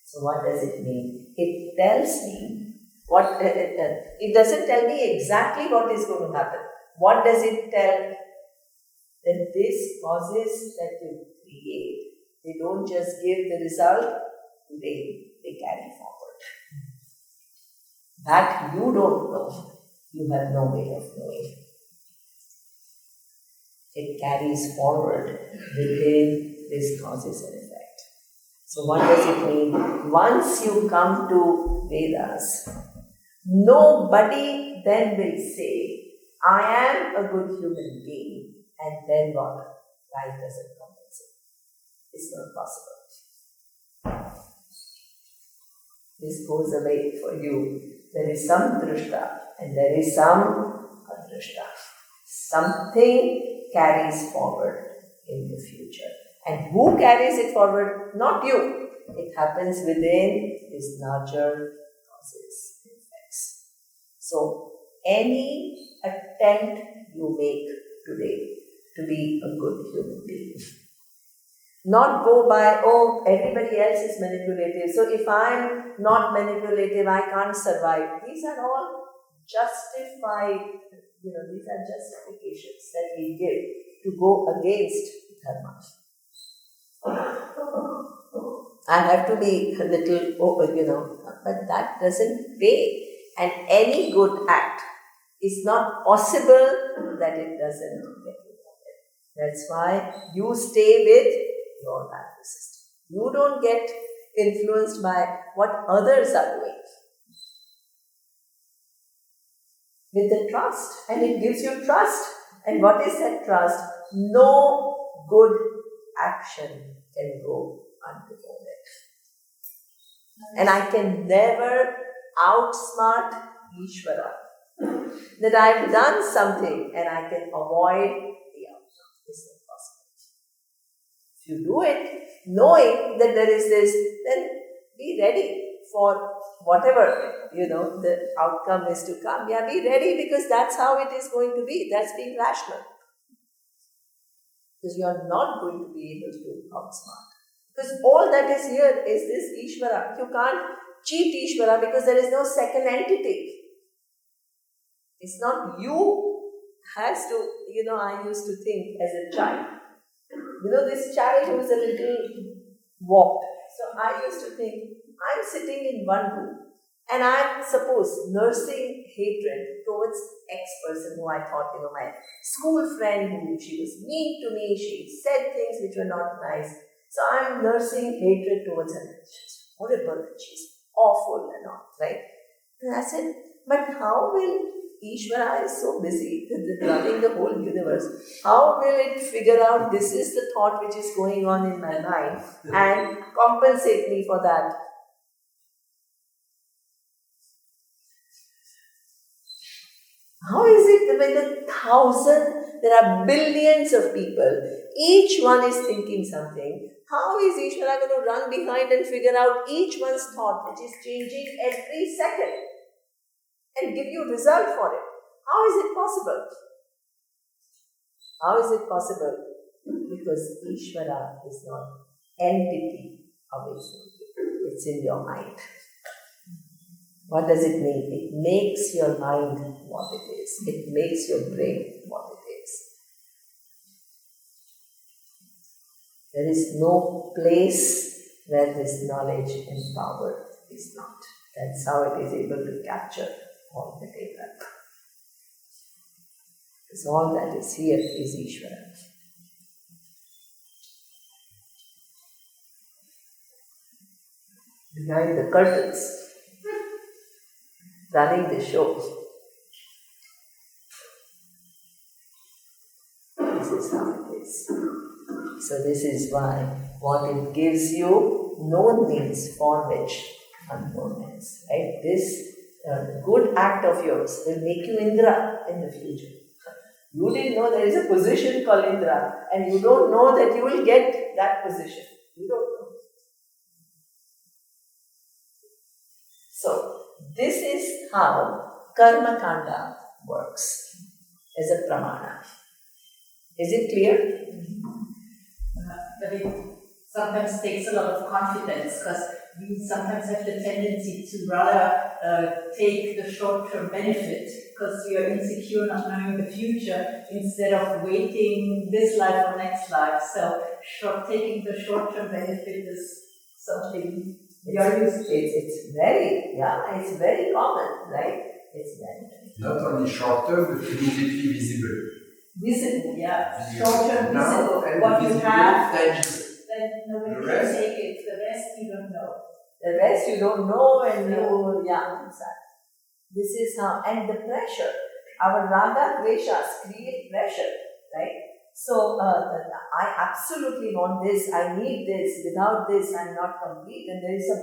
So what does it mean? It tells me what, it doesn't tell me exactly what is going to happen. What does it tell? That these causes that you create, they don't just give the result, they carry forward. That you don't know. You have no way of knowing. It carries forward within these causes and effect. So what does it mean? Once you come to Vedas, nobody then will say, I am a good human being, and then what? Life doesn't compensate. It's not possible. This goes away for you. There is some drishta and there is some adrishta. Something carries forward in the future. And who carries it forward? Not you. It happens within these larger causes and effects. So, any attempt you make today to be a good human being, not go by, oh, everybody else is manipulative, so if I'm not manipulative, I can't survive. These are all justified, these are justifications that we give to go against dharma. I have to be a little, but that doesn't pay. And any good act is not possible that it doesn't get rewarded. That's why you stay with your value system. You don't get influenced by what others are doing. With the trust, and it gives you trust. And what is that trust? No good action can go unrewarded. And I can never outsmart Ishvara. That I've done something and I can avoid the outcome. It's not possible. If you do it, knowing that there is this, then be ready for whatever, the outcome is to come. Yeah, be ready, because that's how it is going to be. That's being rational. Because you are not going to be able to outsmart. Because all that is here is this Ishvara. You can't cheat Ishvara because there is no second entity. It's not you has to, I used to think as a child. This child who is a little warped. So I used to think, I'm sitting in one room and I'm nursing hatred towards X person who I thought, my school friend who she was mean to me, she said things which were not nice. So I'm nursing hatred towards her. She's horrible, she's awful and all, right? And I said, but how will Ishvara is so busy running the whole universe. How will it figure out this is the thought which is going on in my mind and compensate me for that? How is it when there are billions of people, each one is thinking something? How is Ishvara going to run behind and figure out each one's thought which is changing every second and give you result for it? How is it possible? How is it possible? Because Ishvara is not entity away from you. It's in your mind. What does it mean? It makes your mind what it is. It makes your brain what it is. There is no place where this knowledge and power is not. That's how it is able to capture all the data. Because all that is here is Ishvara. Behind the curtains, running the show. This is how it is. So this is why what it gives you, known means for which unknown is. Right? This a good act of yours will make you Indra in the future. You didn't know there is a position called Indra, and you don't know that you will get that position. You don't know. So, this is how Karma Kanda works as a pramana. Is it clear? But it sometimes takes a lot of confidence because we sometimes have the tendency to rather take the short-term benefit because we are insecure not knowing the future instead of waiting this life or next life. So taking the short-term benefit is something we are used to. It's very common, right? It's very Not only short term, but immediately visible. Visible, yeah. Short-term Now visible. and What you visible, have, tangible. then nobody The can rest? take it. The rest you don't know. The rest you don't know and exactly. This is how, and the pressure, our raga dveshas create pressure, right? So, I absolutely want this, I need this, without this I'm not complete, and there is a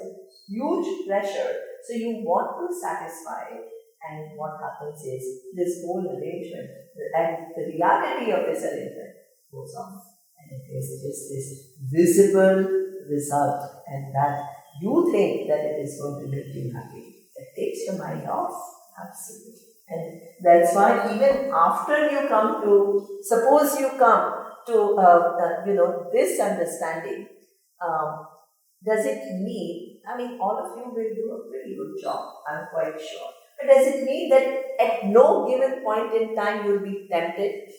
huge pressure. So you want to satisfy it, and what happens is this whole arrangement, and the reality of this arrangement goes on, and it is just this visible result, and that you think that it is going to make you happy. It takes your mind off, absolutely. And that's why even after you come to, suppose you come to, this understanding, does it mean, I mean, all of you will do a pretty good job, I'm quite sure. But does it mean that at no given point in time you'll be tempted?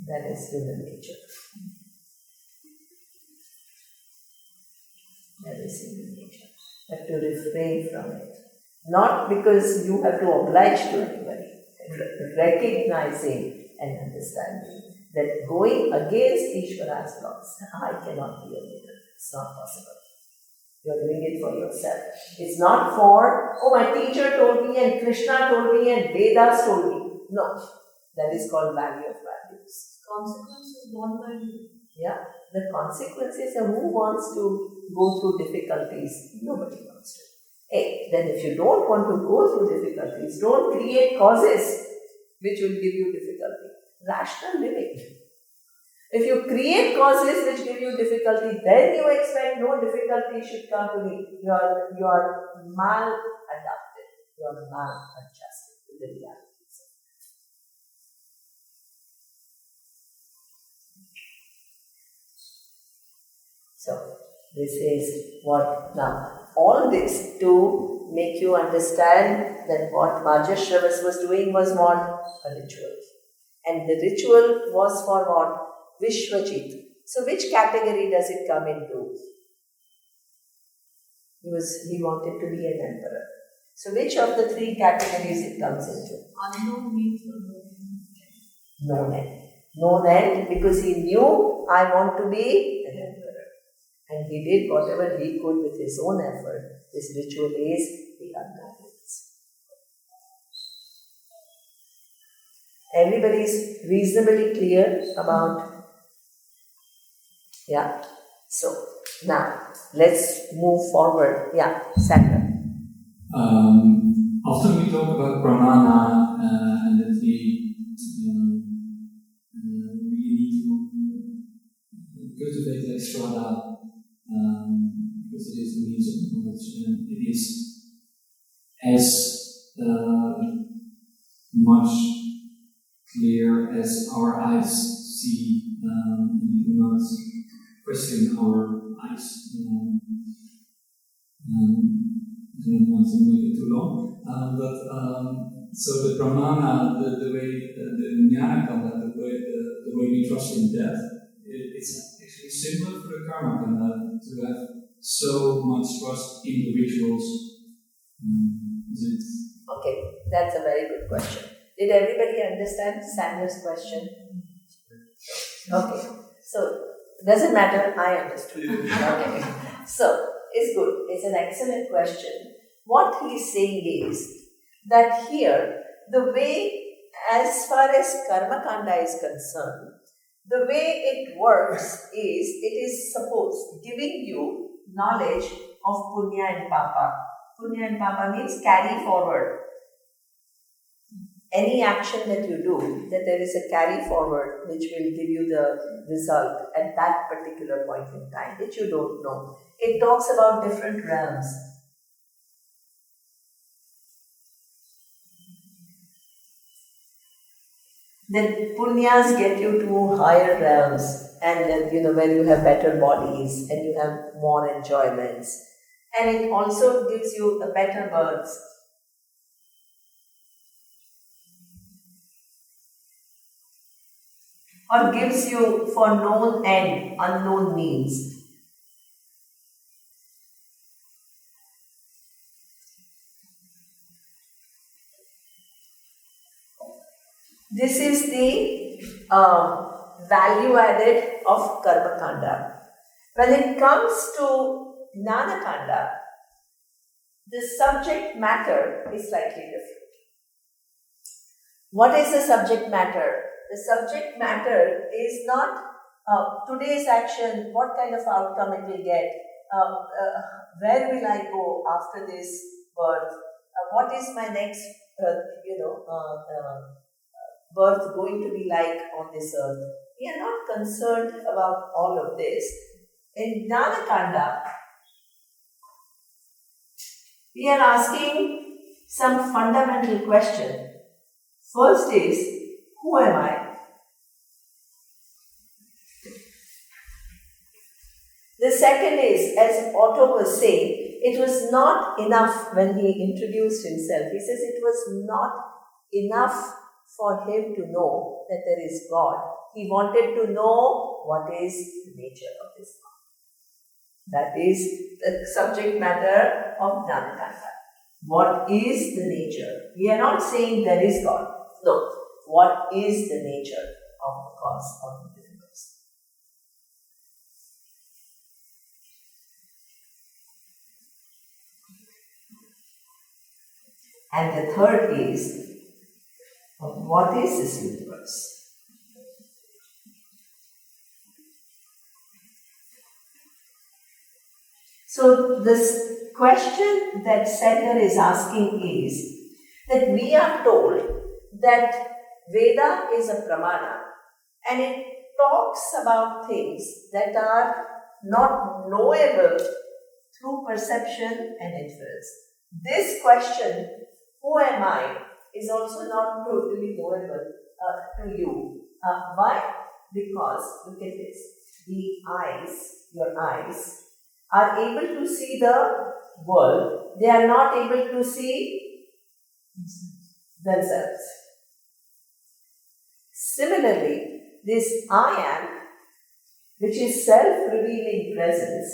That is human nature. That is human nature. But to refrain from it. Not because you have to oblige to anybody. Recognizing and understanding that going against Ishvara's laws, I cannot be a leader. It's not possible. You're doing it for yourself. It's not for, oh, my teacher told me and Krishna told me and Vedas told me. No. That is called value of values. Consequences born by you. Yeah. The consequences are who wants to go through difficulties? Nobody wants to. Hey, then if you don't want to go through difficulties, don't create causes which will give you difficulty. Rational living. If you create causes which give you difficulty, then you expect no difficulty should come to me. You are mal-adapted. You are mal-adjusted to the reality. So, this is what now. All this to make you understand that what Vajrashravas was doing was what? A ritual. And the ritual was for what? Vishwajit. So, which category does it come into? He wanted to be an emperor. So, which of the three categories it comes into? Unknown means Known end. Known end because he knew I want to be an emperor. And he did whatever he could with his own effort. This ritual is the unknown. Everybody is reasonably clear about. Yeah. So now let's move forward. Yeah, Sandra. Often we talk about pramana and that we really need to cultivate like Shraddha because it is the means of knowledge and it is as much clear as our eyes see. We do not question our eyes. I don't want to make it too long, so the pramana, the way the jnana kanda, the way we trust in death, it's actually similar for the karma kanda to have so much trust in the rituals. Okay, that's a very good question. Did everybody understand Sandra's question? Okay, so doesn't matter, I understood. Okay, so it's good. It's an excellent question. What he's saying is that here, the way, as far as Karma Kanda is concerned, the way it works is, it is, suppose, giving you knowledge of Punya and Papa. Punya and Papa means carry forward. Any action that you do, that there is a carry forward which will give you the result at that particular point in time, which you don't know. It talks about different realms. Then punyas get you to higher realms, and then where you have better bodies and you have more enjoyments. And it also gives you a better birth. Or gives you for known end, unknown means. This is the value added of Karma Kanda. When it comes to Jnana Kanda, the subject matter is slightly different. What is the subject matter? The subject matter is not today's action, what kind of outcome it will get, where will I go after this birth, what is my next birth going to be like on this earth. We are not concerned about all of this. In Jnana Kanda, we are asking some fundamental question. First is, who am I? The second is, as Otto was saying, it was not enough when he introduced himself. He says it was not enough for him to know that there is God. He wanted to know what is the nature of this God. That is the subject matter of Jnana Kanda. What is the nature? We are not saying there is God. No. What is the nature of the cause of the universe? And the third is, what is this universe? So this question that Sender is asking is that we are told that Veda is a pramana and it talks about things that are not knowable through perception and inference. This question, who am I, is also not totally knowable to you. Why? Because, look at this, your eyes, are able to see the world. They are not able to see themselves. Similarly, this I am, which is self-revealing presence,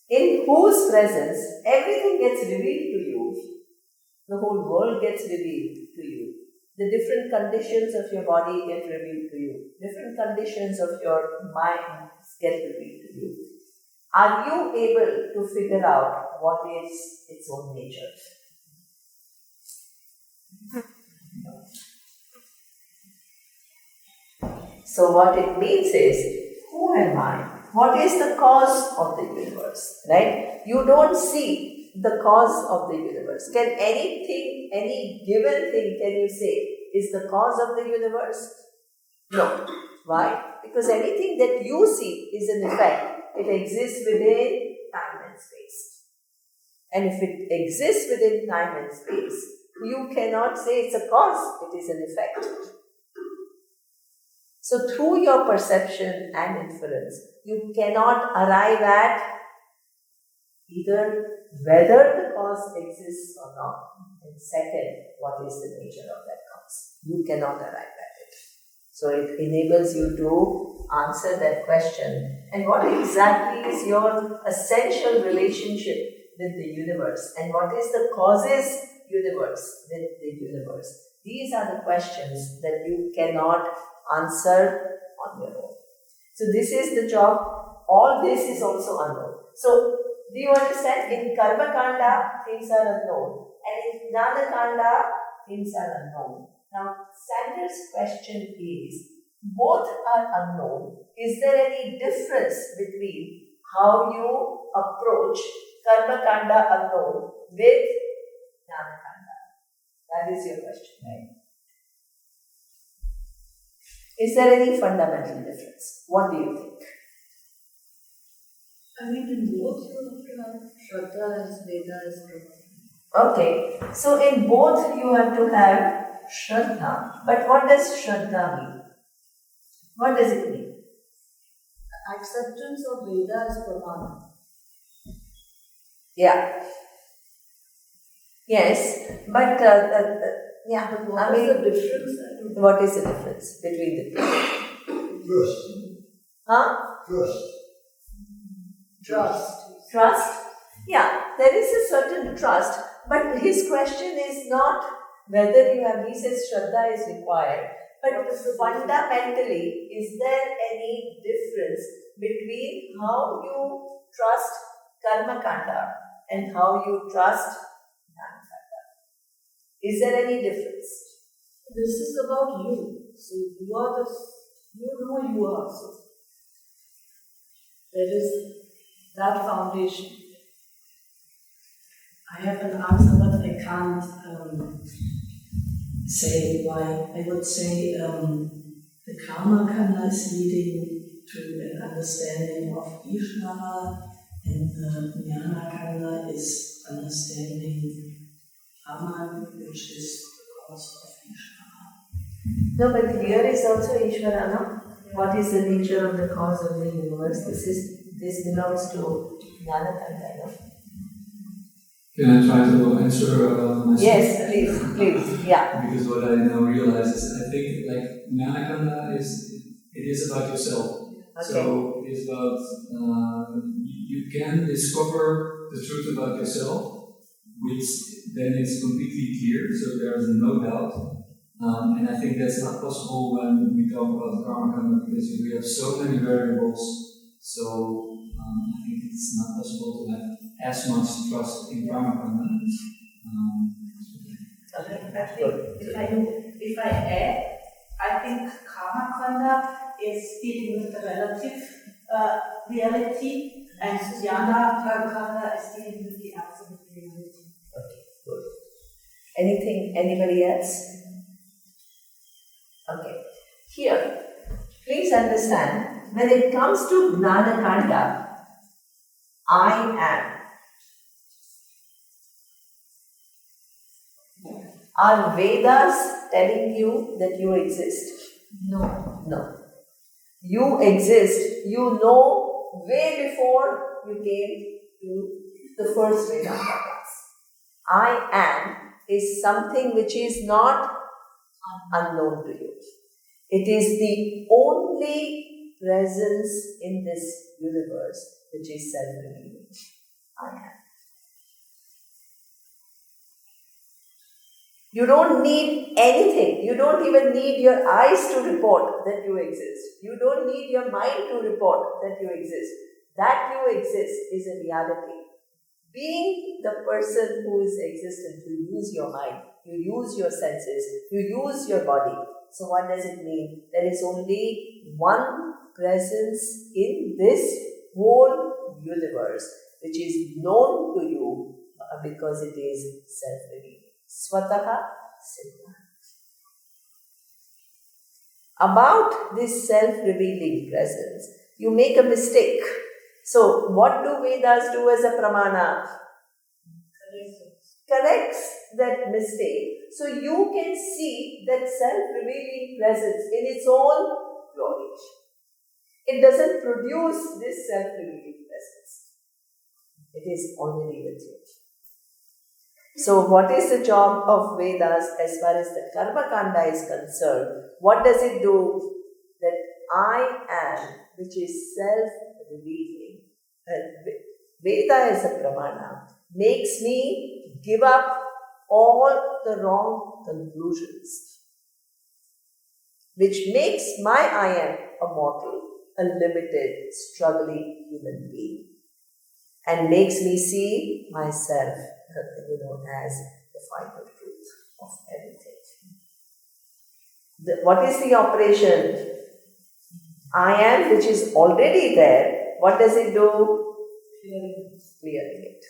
in whose presence everything gets revealed to you, the whole world gets revealed to you. The different conditions of your body get revealed to you. Different conditions of your mind get revealed to you. Are you able to figure out what is its own nature? So what it means is, who am I? What is the cause of the universe? Right? You don't see the cause of the universe. Can anything, any given thing, can you say, is the cause of the universe? No. Why? Because anything that you see is an effect. It exists within time and space. And if it exists within time and space, you cannot say it's a cause, it is an effect. So through your perception and inference, you cannot arrive at either whether the cause exists or not, and second, what is the nature of that cause. You cannot arrive at it. So it enables you to answer that question. And what exactly is your essential relationship with the universe? And what is the causes universe with the universe? These are the questions that you cannot answer on your own. So this is the job. All this is also unknown. So do you understand? In Karma Kanda, things are unknown. And in Jnana Kanda, things are unknown. Now, Sander's question is, both are unknown. Is there any difference between how you approach Karma Kanda alone with Jnana Kanda. That is your question, right? Is there any fundamental difference? What do you think? I mean, in both you have to have Shraddha as Veda as Pramana. Okay, so in both you have to have Shraddha. But what does Shraddha mean? What does it mean? Acceptance of Veda as Pramana. Yeah. Yes, but yeah. But what I is mean, the difference? what is the difference between the two? Trust. Huh? Trust. Trust. Trust? Yeah, there is a certain trust, but his question is not whether you have, he says Shraddha is required, but fundamentally, is there any difference between how you trust Karma Kanda and how you trust Jnana Kanda? Is there any difference? This is about you. So you are you know you are. So there is that foundation. I have an answer, but I can't say why. I would say the Karma Kanda is leading to an understanding of Ishvara, and the Jnana Kanda is understanding Brahman, which is the cause of Ishvara. No, but here is also Ishvara, no? What is the nature of the cause of the universe? This belongs to Jnana Kanda, no? Can I try to answer myself? Yes, please, yeah. Because what I now realize is, I think like Jnana Kanda is about yourself. Okay. So it's about you can discover the truth about yourself, which then is completely clear. So there is no doubt. And I think that's not possible when we talk about Karma Kanda, because we have so many variables. So I think it's not possible to have as much trust in Karma Kanda. Okay, I think if I add, I think Karma Kanda is dealing with the relative reality, and Jnana Kanda is dealing with the absolute reality. Okay, good. Anybody else? Okay. Here, please understand, when it comes to Jnana Kanda, I am. Are Vedas telling you that you exist? No. No. You exist, you know way before you came to the first Vedanta class. I am is something which is not unknown to you. It is the only presence in this universe which is self-revealing. I am. You don't need anything. You don't even need your eyes to report that you exist. You don't need your mind to report that you exist. That you exist is a reality. Being the person who is existent, you use your mind, you use your senses, you use your body. So what does it mean? There is only one presence in this whole universe which is known to you because it is self-revealing. Swataha Siddha. About this self-revealing presence, you make a mistake. So, what do Vedas do as a pramana? Corrects that mistake. So, you can see that self-revealing presence in its own glory. It doesn't produce this self-revealing presence. It is already with you. So, what is the job of Vedas as far as the Karma Kanda is concerned? What does it do? That I am, which is self-revealing. Veda as a pramana makes me give up all the wrong conclusions, which makes my I am a mortal, a limited, struggling human being, and makes me see myself as the final truth of everything. What is the operation? I am, which is already there, what does it do? Clearing it.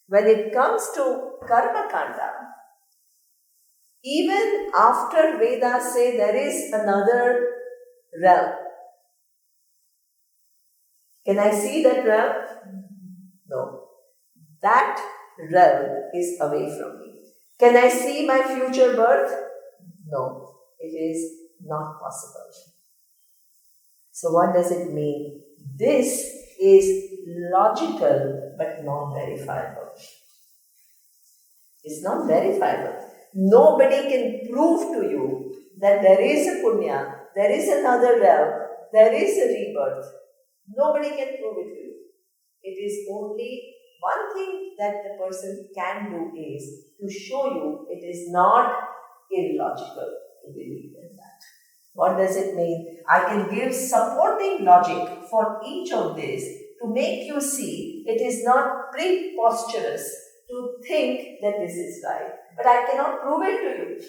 When it comes to Karma Kanda, even after Vedas say there is another realm, can I see that realm? No. That realm is away from me. Can I see my future birth? No. It is not possible. So what does it mean? This is logical but not verifiable. It's not verifiable. Nobody can prove to you that there is a punya, there is another realm, there is a rebirth. Nobody can prove it to you. It is only one thing that the person can do is to show you it is not illogical to believe in that. What does it mean? I can give supporting logic for each of these to make you see it is not preposterous to think that this is right. But I cannot prove it to you.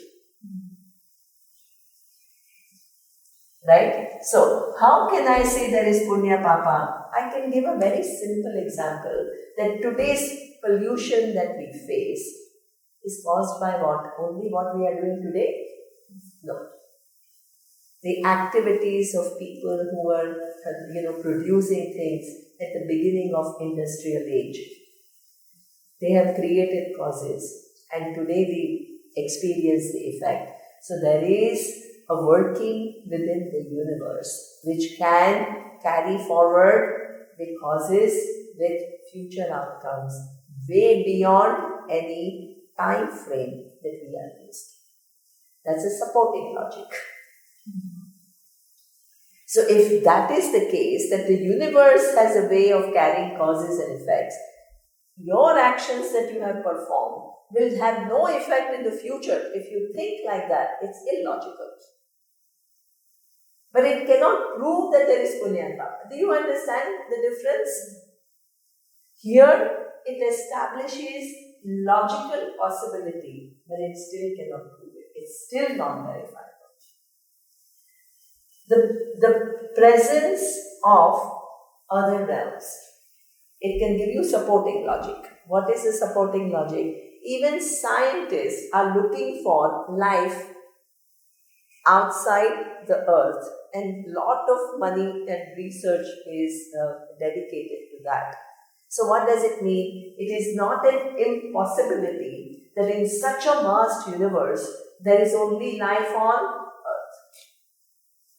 Right? So, how can I say there is punya papa? I can give a very simple example that today's pollution that we face is caused by what? Only what we are doing today? No. The activities of people who are, producing things at the beginning of industrial age. They have created causes, and today we experience the effect. So there is a working within the universe which can carry forward the causes with future outcomes way beyond any time frame that we are used. That's a supporting logic. So if that is the case, that the universe has a way of carrying causes and effects, your actions that you have performed will have no effect in the future. If you think like that, it's illogical. But it cannot prove that there is punya and papa. Do you understand the difference? Here, it establishes logical possibility, but it still cannot prove it. It's still not verifiable. The presence of other realms, it can give you supporting logic. What is the supporting logic? Even scientists are looking for life outside the earth, and lot of money and research is dedicated to that. So what does it mean? It is not an impossibility that in such a vast universe there is only life on earth.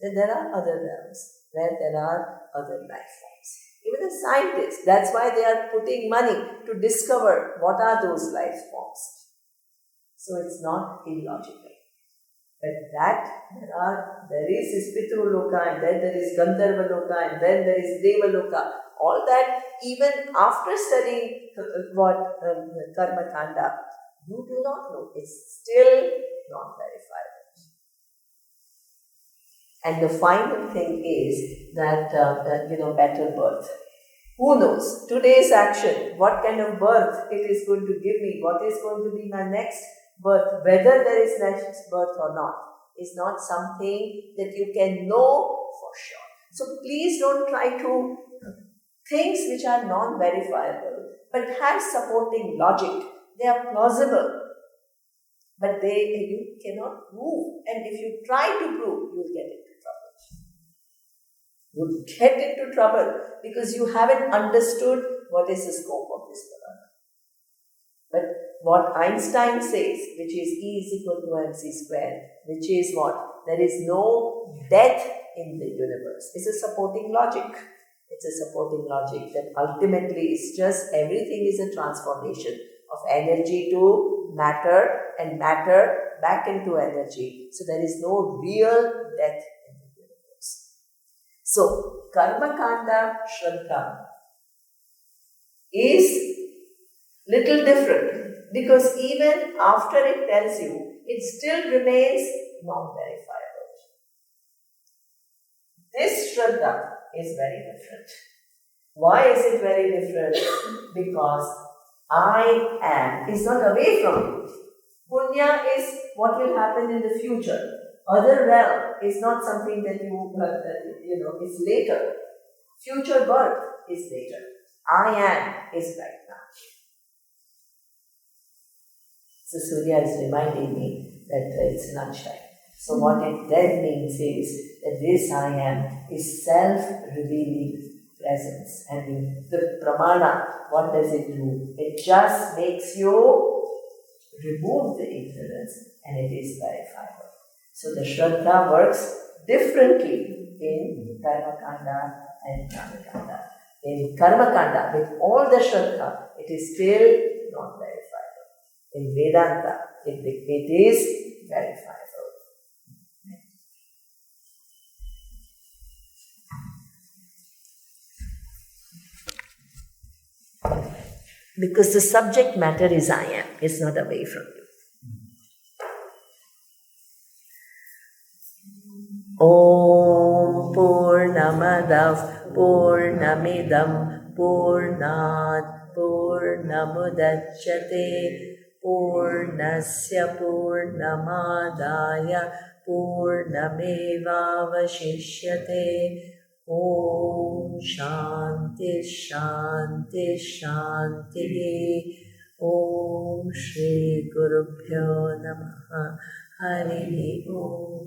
Then there are other realms where there are other life forms. Even the scientists, that's why they are putting money to discover what are those life forms. So it's not illogical. But there is this Pitraloka, and then there is Gandharva Loka, and then there is Devaloka. All that, even after studying Karma Kanda, you do not know. It's still not verifiable. And the final thing is that, better birth. Who knows? Today's action, what kind of birth it is going to give me, what is going to be my next birth, whether there is next birth or not, is not something that you can know for sure. So please don't try to things which are non-verifiable, but have supporting logic. They are plausible, but you cannot prove. And if you try to prove, you will get into trouble. You will get into trouble because you haven't understood what is the scope of this Purana. But what Einstein says, which is E is equal to mc squared, which is what? There is no death in the universe. It's a supporting logic. It's a supporting logic that ultimately is just everything is a transformation of energy to matter and matter back into energy. So there is no real death in the universe. So Karma Kanda Shraddha is little different because even after it tells you, it still remains non-verifiable. This Shraddha is very different. Why is it very different? Because I am is not away from you. Punya is what will happen in the future. Other realm is not something that is later. Future birth is later. I am is right now. So Surya is reminding me that it's lunchtime. So what it then means is that this I am is self-revealing presence. And the pramana, what does it do? It just makes you remove the ignorance and it is verifiable. So the Shraddha works differently in Karma Kanda and Jnana Kanda. In Karma Kanda, with all the Shraddha, it is still not verifiable. In Vedanta, it is verifiable. Because the subject matter is I am, it's not away from you. Om Purnamadav Purnamidam Purnat Purnamudachyate Purnasya Purnamadaya Purnamevavashishyate. Om Shanti Shanti Shanti. Om Shri Guru Pyo Namaha. Hari Om.